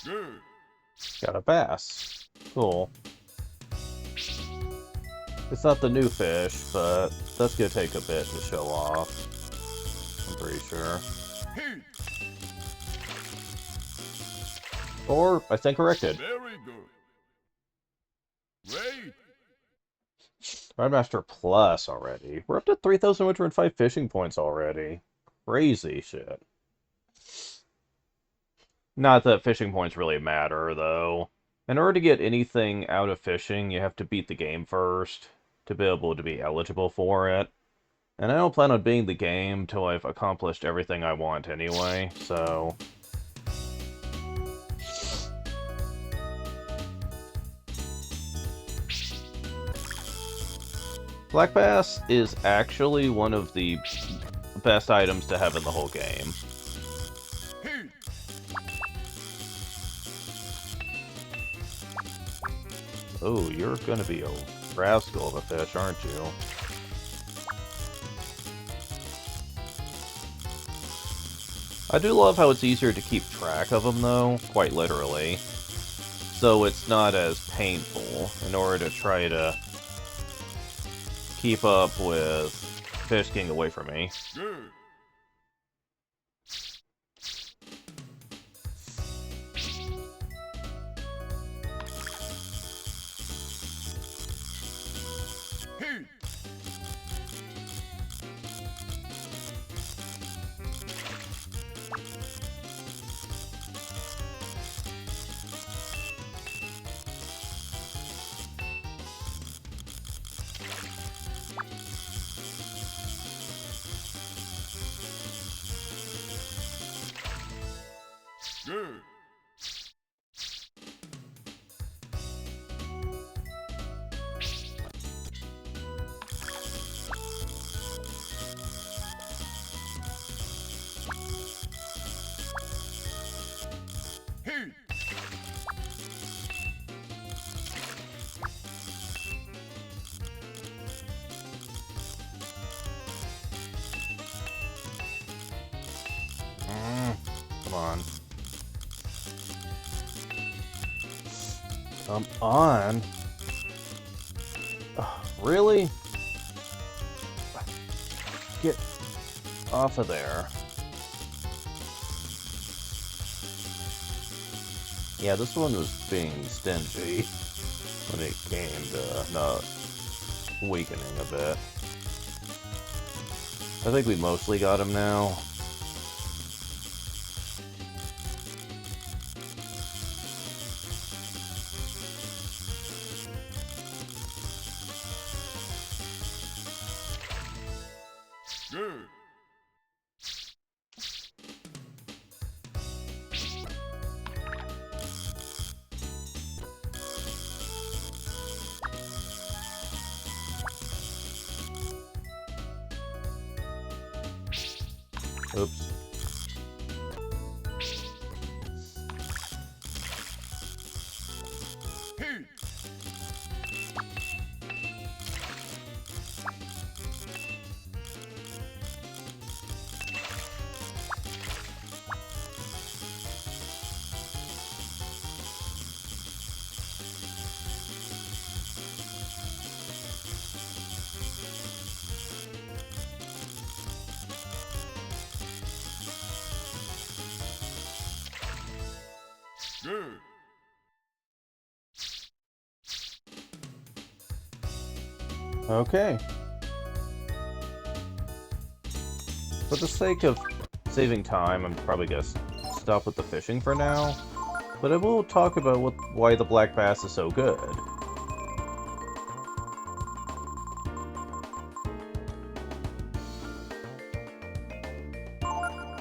Good.
Got a bass. Cool. It's not the new fish, but that's gonna take a bit to show off. I'm pretty sure.
Hey.
Or, I stand corrected.
Very good. Great.
Grandmaster Plus already. We're up to 3,105 fishing points already. Crazy shit. Not that fishing points really matter, though. In order to get anything out of fishing, you have to beat the game first to be able to be eligible for it. And I don't plan on beating the game till I've accomplished everything I want anyway, so... Black Bass is actually one of the best items to have in the whole game.
Hey.
Oh, you're gonna be a rascal of a fish, aren't you? I do love how it's easier to keep track of them, though, quite literally. So it's not as painful in order to try to keep up with fish getting away from me.
Good. Hey. Good. Hey.
Come on. Come on. Ugh, really? Get off of there. Yeah, this one was being stingy when it came to not weakening a bit. I think we mostly got him now.
Good.
Oops.
Hey. Good.
Okay. For the sake of saving time, I'm probably gonna stop with the fishing for now. But I will talk about why the black bass is so good.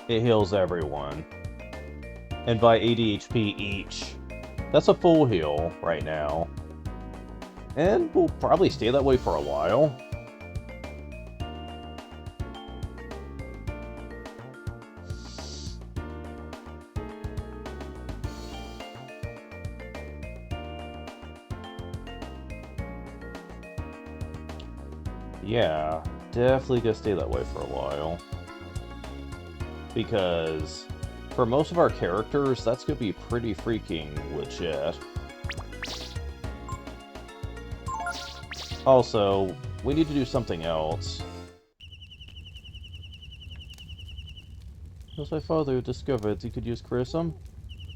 It heals everyone. And by 80 HP each. That's a full heal right now. And we'll probably stay that way for a while. Yeah, definitely gonna stay that way for a while. Because for most of our characters, that's gonna be pretty freaking legit. Also, we need to do something else. It was my father who discovered he could use charism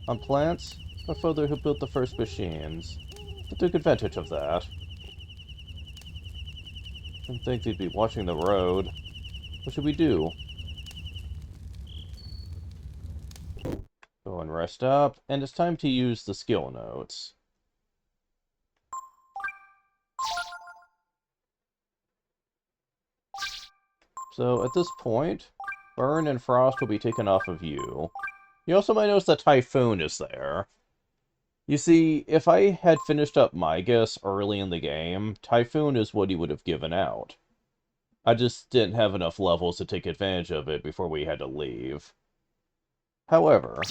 on plants. My father who built the first machines. They took advantage of that. Didn't think they'd be watching the road. What should we do? Go and rest up, and it's time to use the skill notes. So at this point, Burn and Frost will be taken off of you. You also might notice that Typhoon is there. You see, if I had finished up Migas early in the game, Typhoon is what he would have given out. I just didn't have enough levels to take advantage of it before we had to leave. However,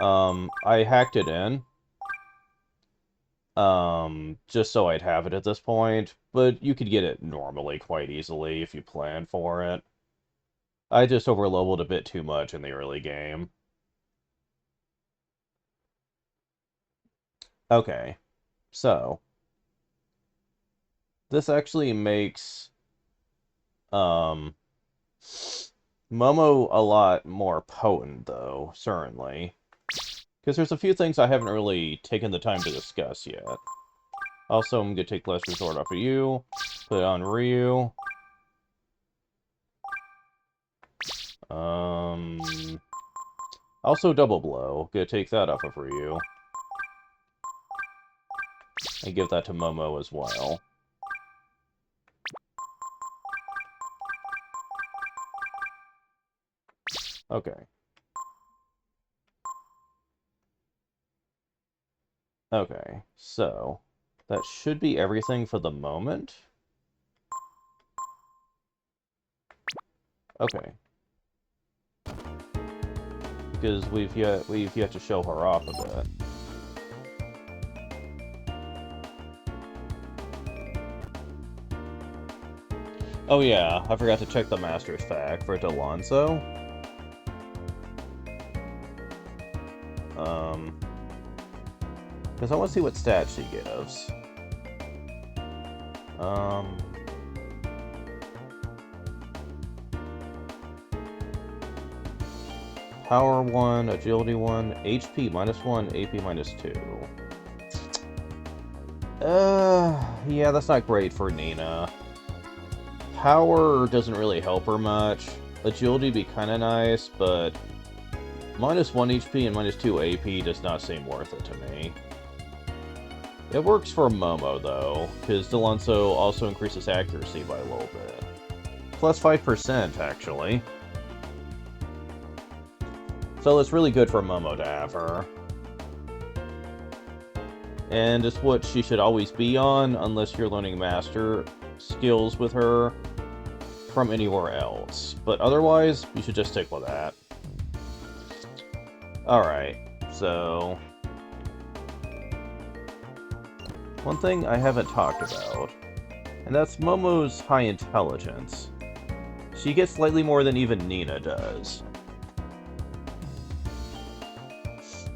I hacked it in. Just so I'd have it at this point, but you could get it normally quite easily if you plan for it. I just overleveled a bit too much in the early game. Okay, so this actually makes Momo a lot more potent, though, certainly. Because there's a few things I haven't really taken the time to discuss yet. Also, I'm going to take Last Resort off of you, put it on Ryu. Also Double Blow. Gonna take that off of Ryu. And give that to Momo as well. Okay. Okay, so that should be everything for the moment. Okay. Because we've yet to show her off a bit. Oh yeah, I forgot to check the Master's Pack for Delonzo. Because I want to see what stats she gives. Power 1, Agility 1, HP -1, AP -2. Yeah, that's not great for Nina. Power doesn't really help her much. Agility be kinda nice, but -1 HP and -2 AP does not seem worth it to me. It works for Momo, though, because Delonzo also increases accuracy by a little bit. Plus 5%, actually. So it's really good for Momo to have her. And it's what she should always be on, unless you're learning master skills with her from anywhere else. But otherwise, you should just stick with that. Alright, so one thing I haven't talked about, and that's Momo's high intelligence. She gets slightly more than even Nina does.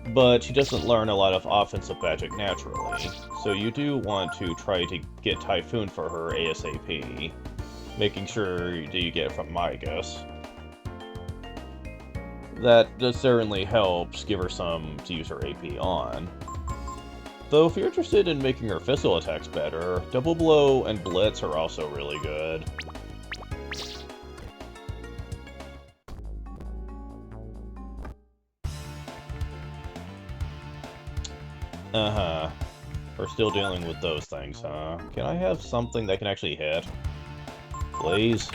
But she doesn't learn a lot of offensive magic naturally, so you do want to try to get Typhoon for her ASAP. making sure that you get from Migas. That does certainly helps give her some to use her AP on. Though if you're interested in making her physical attacks better, Double Blow and Blitz are also really good. Uh-huh. We're still dealing with those things, huh? Can I have something that can actually hit? Please?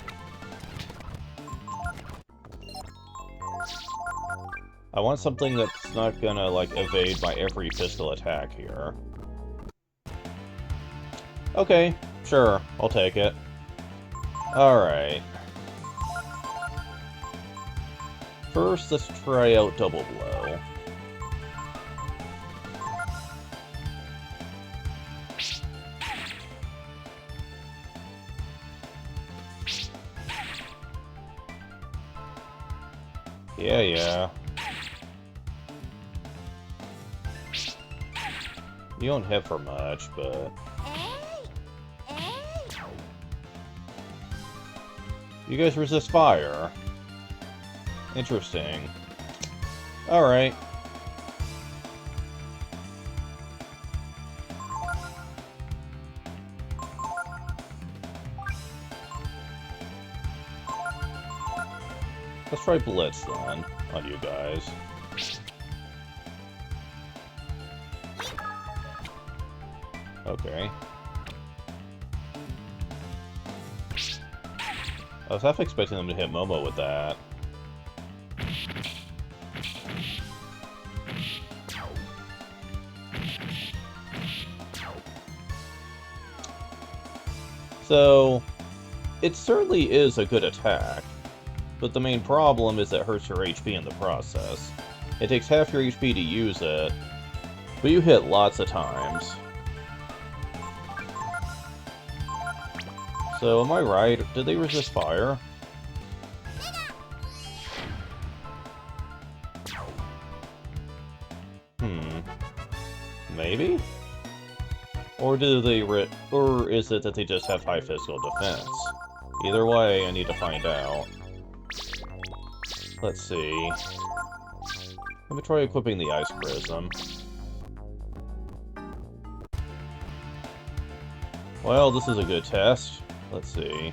I want something that's not gonna, like, evade my every physical attack here. Okay, sure, I'll take it. Alright. First, let's try out Double Blow. Yeah. You don't hit for much, but... You guys resist fire. Interesting. Alright. Let's try Blitz, then, on you guys. Okay. I was half expecting them to hit Momo with that. So, it certainly is a good attack, but the main problem is it hurts your HP in the process. It takes half your HP to use it, but you hit lots of times. So, am I right? Did they resist fire? Maybe? Or do they or is it that they just have high physical defense? Either way, I need to find out. Let's see. Let me try equipping the Ice Prism. Well, this is a good test. Let's see.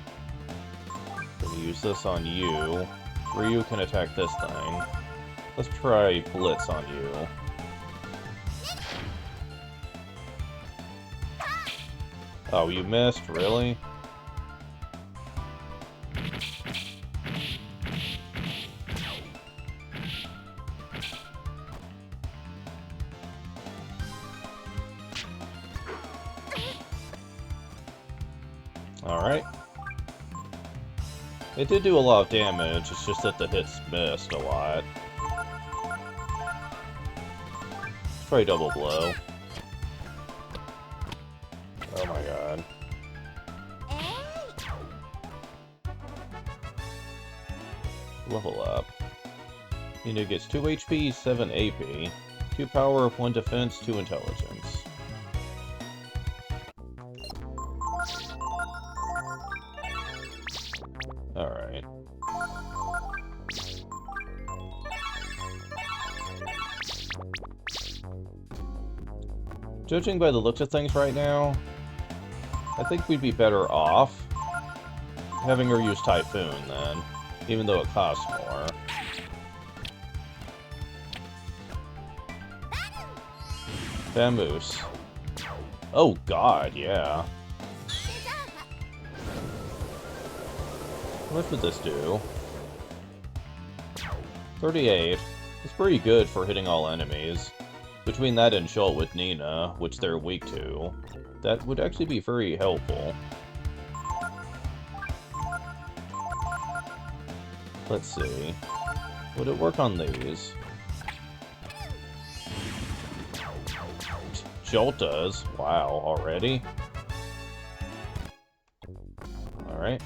Gonna use this on you. Ryu can attack this thing. Let's try Blitz on you. Oh, you missed? Really? Alright. It did do a lot of damage, it's just that the hits missed a lot. Let's try Double Blow. Oh my god. Level up. Nina gets 2 HP, 7 AP, 2 power, 1 defense, 2 intelligence. Alright. Judging by the looks of things right now, I think we'd be better off having her use Typhoon then, even though it costs more. Vamoose. Oh god, yeah. How much would this do? 38. It's pretty good for hitting all enemies. Between that and Jolt with Nina, which they're weak to, that would actually be very helpful. Let's see. Would it work on these? Jolt does. Wow, already? Alright.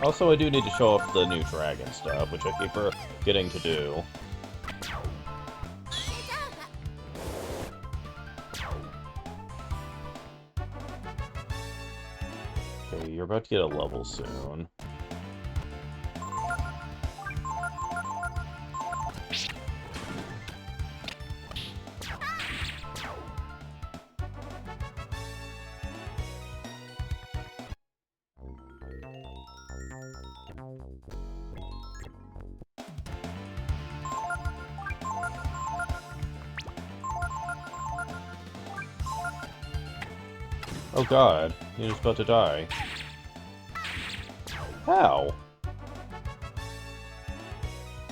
Also, I do need to show off the new dragon stuff, which I keep forgetting to do. you're about to get a level soon. Oh god, you're just about to die. How?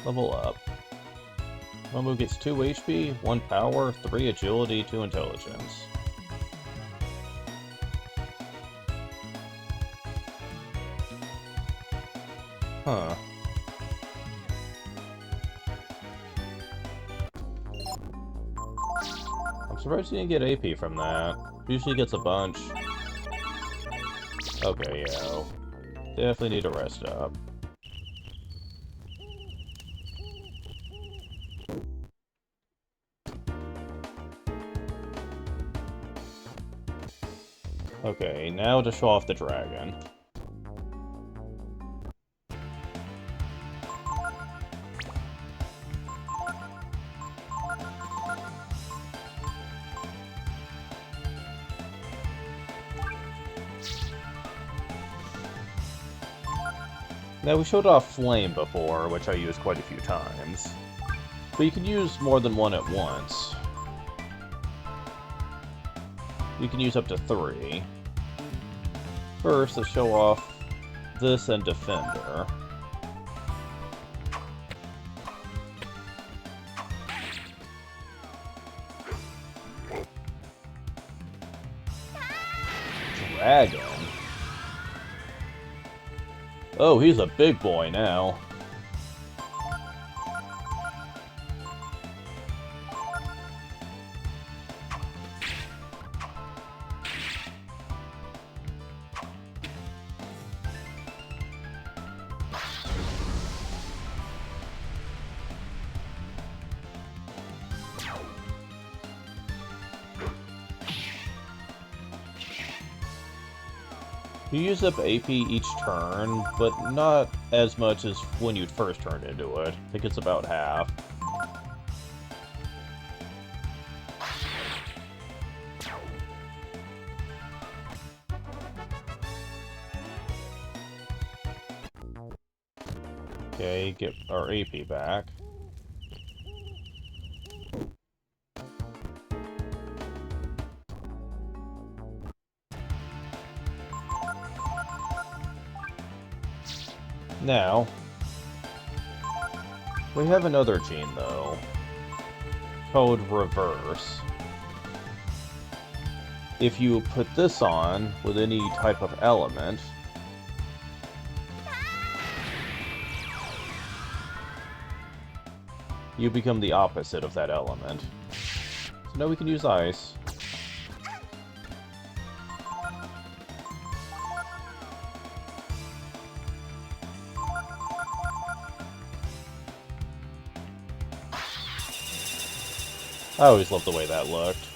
Level up. Momo gets 2 HP, 1 power, 3 agility, 2 intelligence. Huh. I'm surprised you didn't get AP from that. Usually gets a bunch. Okay, yeah. Definitely need to rest up. Okay, now to show off the dragon. Now, we showed off Flame before, which I used quite a few times. But you can use more than one at once. You can use up to 3. First, let's show off this and Defender. Dragon? Oh, he's a big boy now. You use up AP each turn, but not as much as when you first turned into it. I think it's about half. Okay, get our AP back. Now, we have another gene, though, called Reverse. If you put this on with any type of element, you become the opposite of that element. So now we can use Ice. I always loved the way that looked.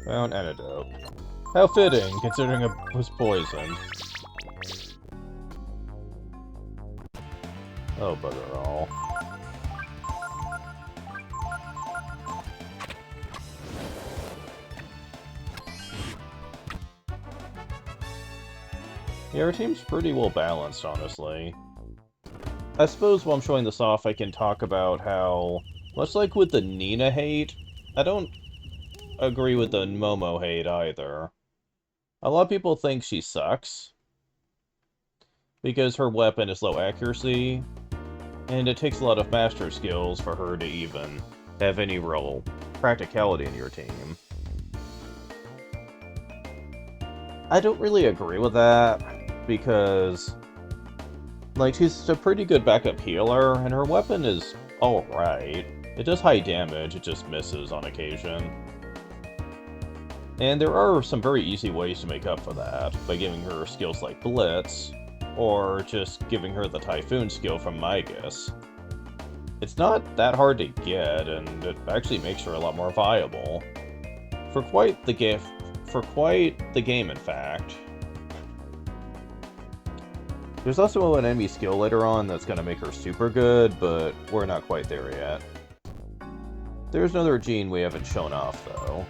Found antidote. How fitting, considering it was poisoned. Oh, bugger all. Yeah, our team's pretty well balanced, honestly. I suppose while I'm showing this off, I can talk about how, much like with the Nina hate, I don't agree with the Momo hate either. A lot of people think she sucks because her weapon is low accuracy, and it takes a lot of master skills for her to even have any real practicality in your team. I don't really agree with that, because Like, she's a pretty good backup healer, and her weapon is alright. It does high damage, it just misses on occasion. And there are some very easy ways to make up for that, by giving her skills like Blitz, or just giving her the Typhoon skill from Migas. It's not that hard to get, and it actually makes her a lot more viable. For quite the game, in fact. There's also an enemy skill later on that's gonna make her super good, but we're not quite there yet. There's another gene we haven't shown off, though.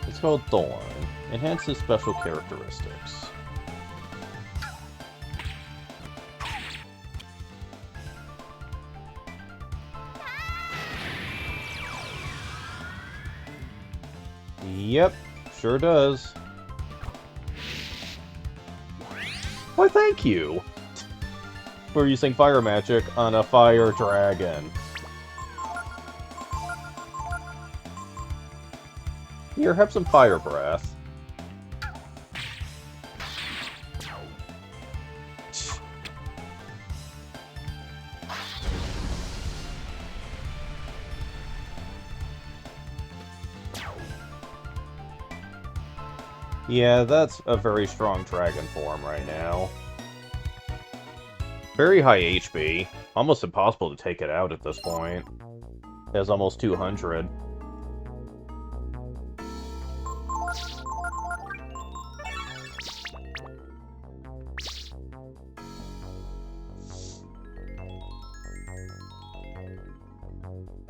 It's called Thorn. Enhances special characteristics. Yep, sure does. Why, thank you! For using fire magic on a fire dragon. Here, have some fire breath. Yeah, that's a very strong dragon form right now. Very high HP. Almost impossible to take it out at this point. It has almost 200.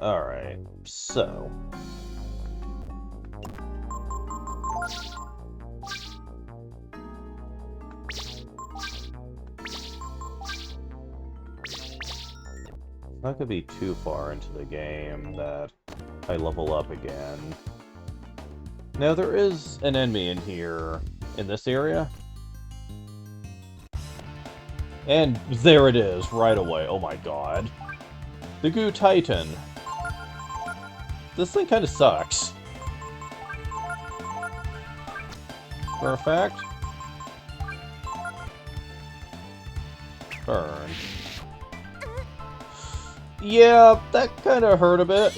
Alright, so... not gonna be too far into the game that I level up again. Now, there is an enemy in here, in this area. And there it is, right away. Oh my god. The Goo Titan. This thing kinda sucks. For a fact. Burn. Yeah, that kinda hurt a bit.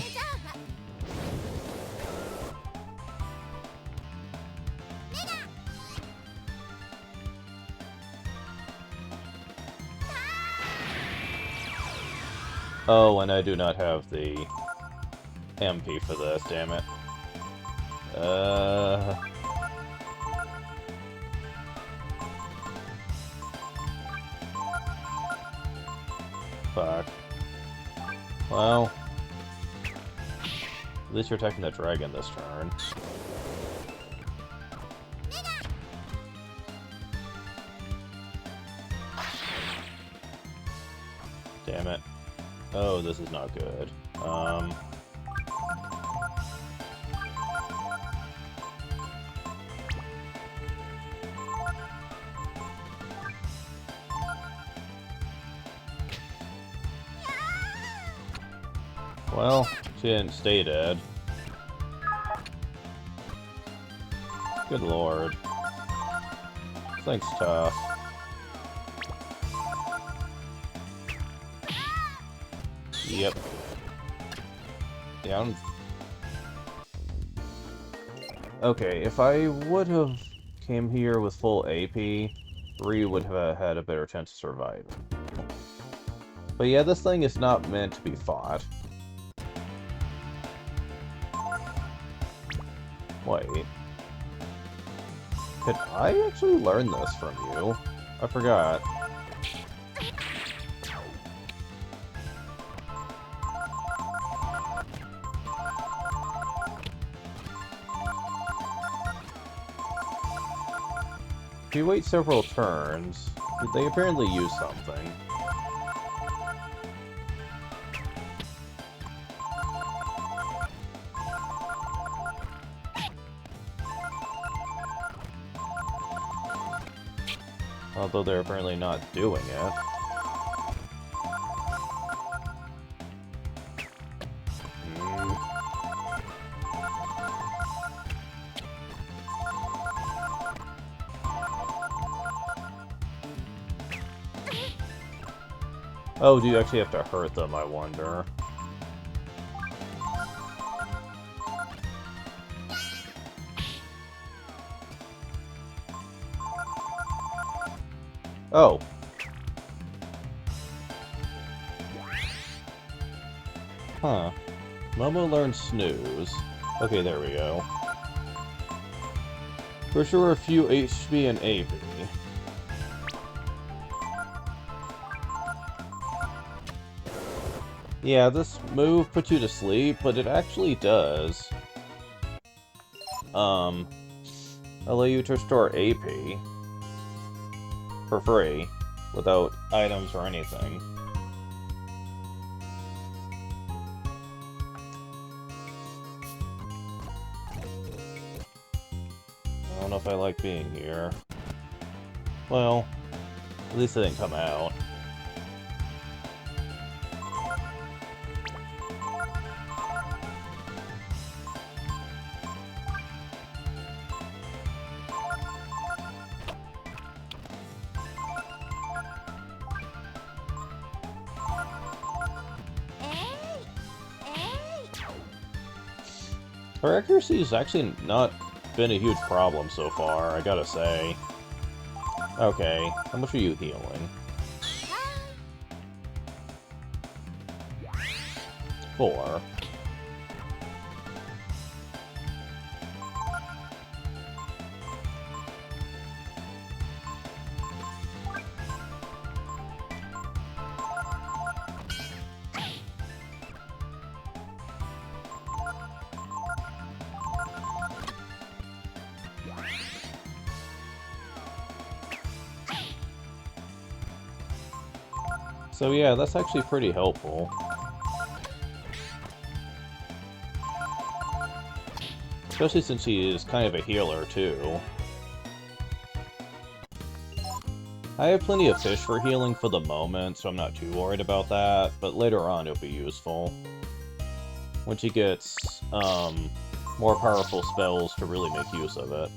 Oh, and I do not have the MP for this, damn it. Fuck. Well... at least you're attacking the dragon this turn. Damn it. Oh, this is not good. Well, she didn't stay dead. Good lord. This thing's tough. Yep. Down. Okay, if I would have came here with full AP, Ryu would have had a better chance of surviving. But yeah, this thing is not meant to be fought. Wait. Could I actually learn this from you? I forgot. If you wait several turns, they apparently use something. Although they're apparently not doing it. Oh, do you actually have to hurt them, I wonder? Oh. Huh. Momo learned Snooze. Okay, there we go. For sure, a few HB and AP. Yeah, this move puts you to sleep, but it actually does. Allow you to restore AP. For free. Without items or anything. I don't know if I like being here. Well, at least it didn't come out. Her accuracy has actually not been a huge problem so far, I gotta say. Okay, how much are you healing? 4. So yeah, that's actually pretty helpful. Especially since he is kind of a healer, too. I have plenty of fish for healing for the moment, so I'm not too worried about that, but later on it'll be useful. Once he gets, more powerful spells to really make use of it.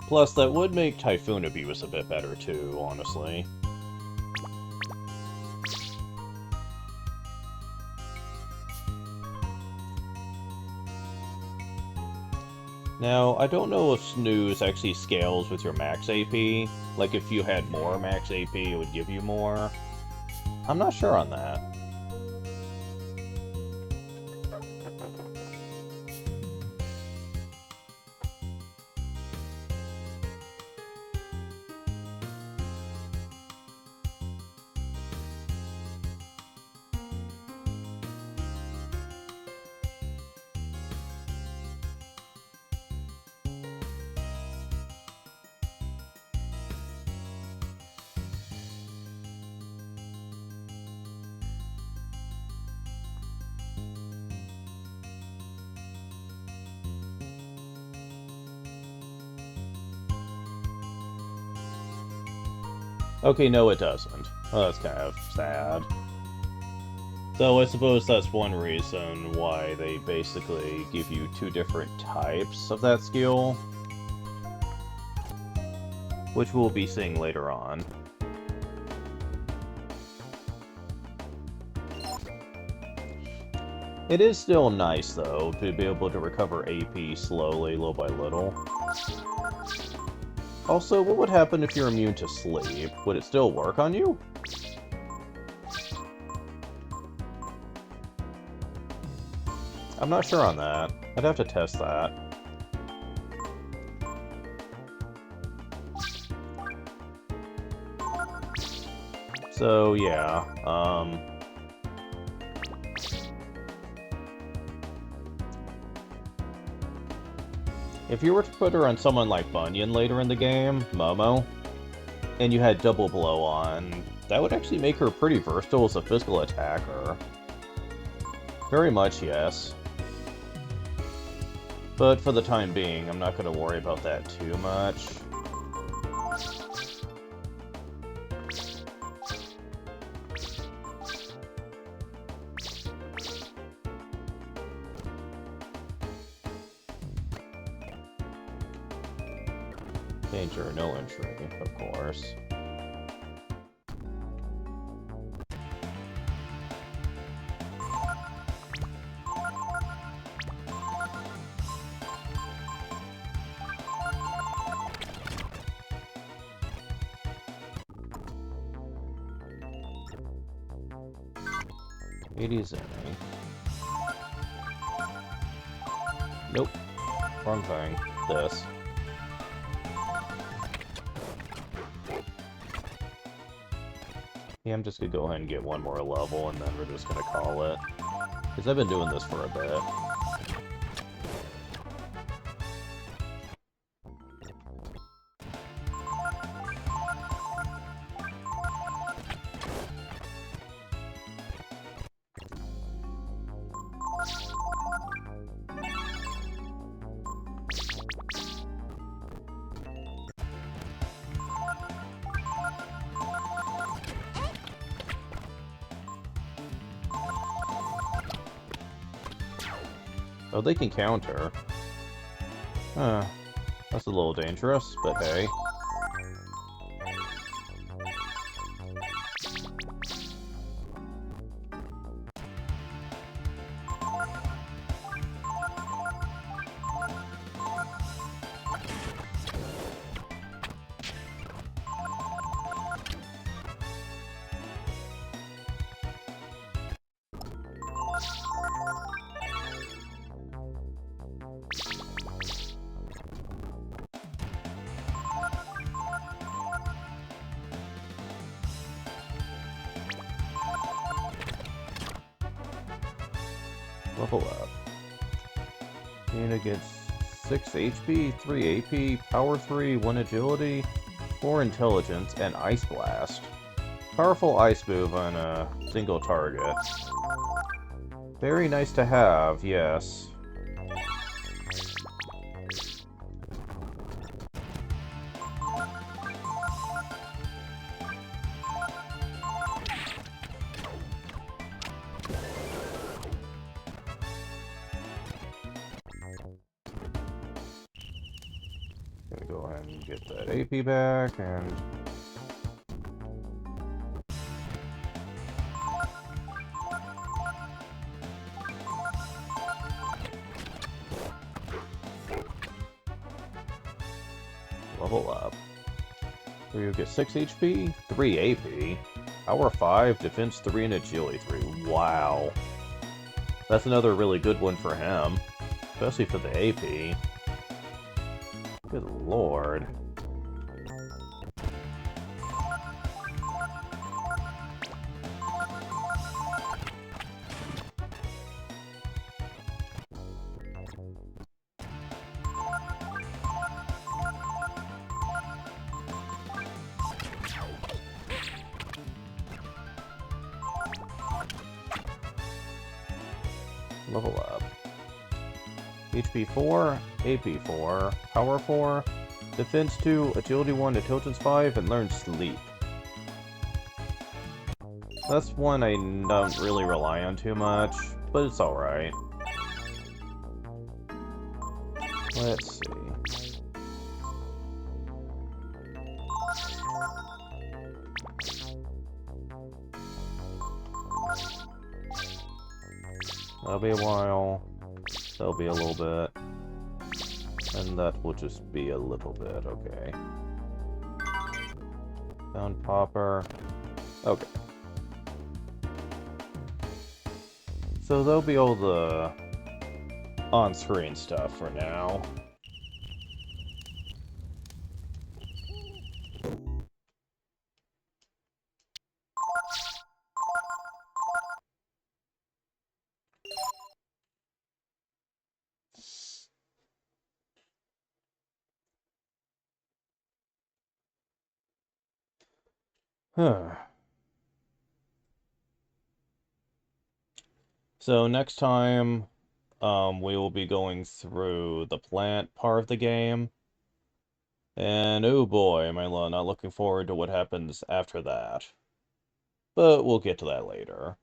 Plus, that would make Typhoon Abuse a bit better too, honestly. Now, I don't know if Snooze actually scales with your max AP. Like, if you had more max AP, it would give you more. I'm not sure on that. Okay, no it doesn't. Well, that's kind of sad. Though I suppose that's one reason why they basically give you 2 different types of that skill. Which we'll be seeing later on. It is still nice, though, to be able to recover AP slowly, little by little. Also, what would happen if you're immune to sleep? Would it still work on you? I'm not sure on that. I'd have to test that. So, yeah, if you were to put her on someone like Bunyan later in the game, Momo, and you had Double Blow on, that would actually make her pretty versatile as a physical attacker. Very much, yes. But for the time being, I'm not going to worry about that too much. Danger, no entry, of course. '80s enemy. Nope. Wrong thing. This. Yeah, I'm just gonna go ahead and get one more level, and then we're just gonna call it. Because I've been doing this for a bit. Oh, they can counter. Huh. That's a little dangerous, but hey. Level up. And gets 6 HP, 3 AP, Power 3, 1 Agility, 4 Intelligence, and Ice Blast. Powerful ice move on a single target. Very nice to have, yes. Gonna go ahead and get that AP back, and level up. Where you get 6 HP, 3 AP, Power 5, Defense 3, and Agility 3. Wow. That's another really good one for him, especially for the AP. Good lord. Level up. HP 4, AP 4, Power 4, Defense 2, Agility 1, Intelligence 5, and Learn Sleep. That's one I don't really rely on too much, but it's alright. Let's see. That'll be a while. That'll be a little bit. And that will just be a little bit, okay. Found Popper. Okay. So that'll be all the on-screen stuff for now. So next time, we will be going through the plant part of the game. And oh boy, am I not looking forward to what happens after that. But we'll get to that later.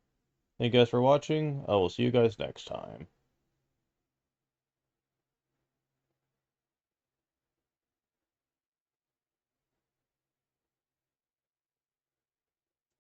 Thank you guys for watching. I will see you guys next time.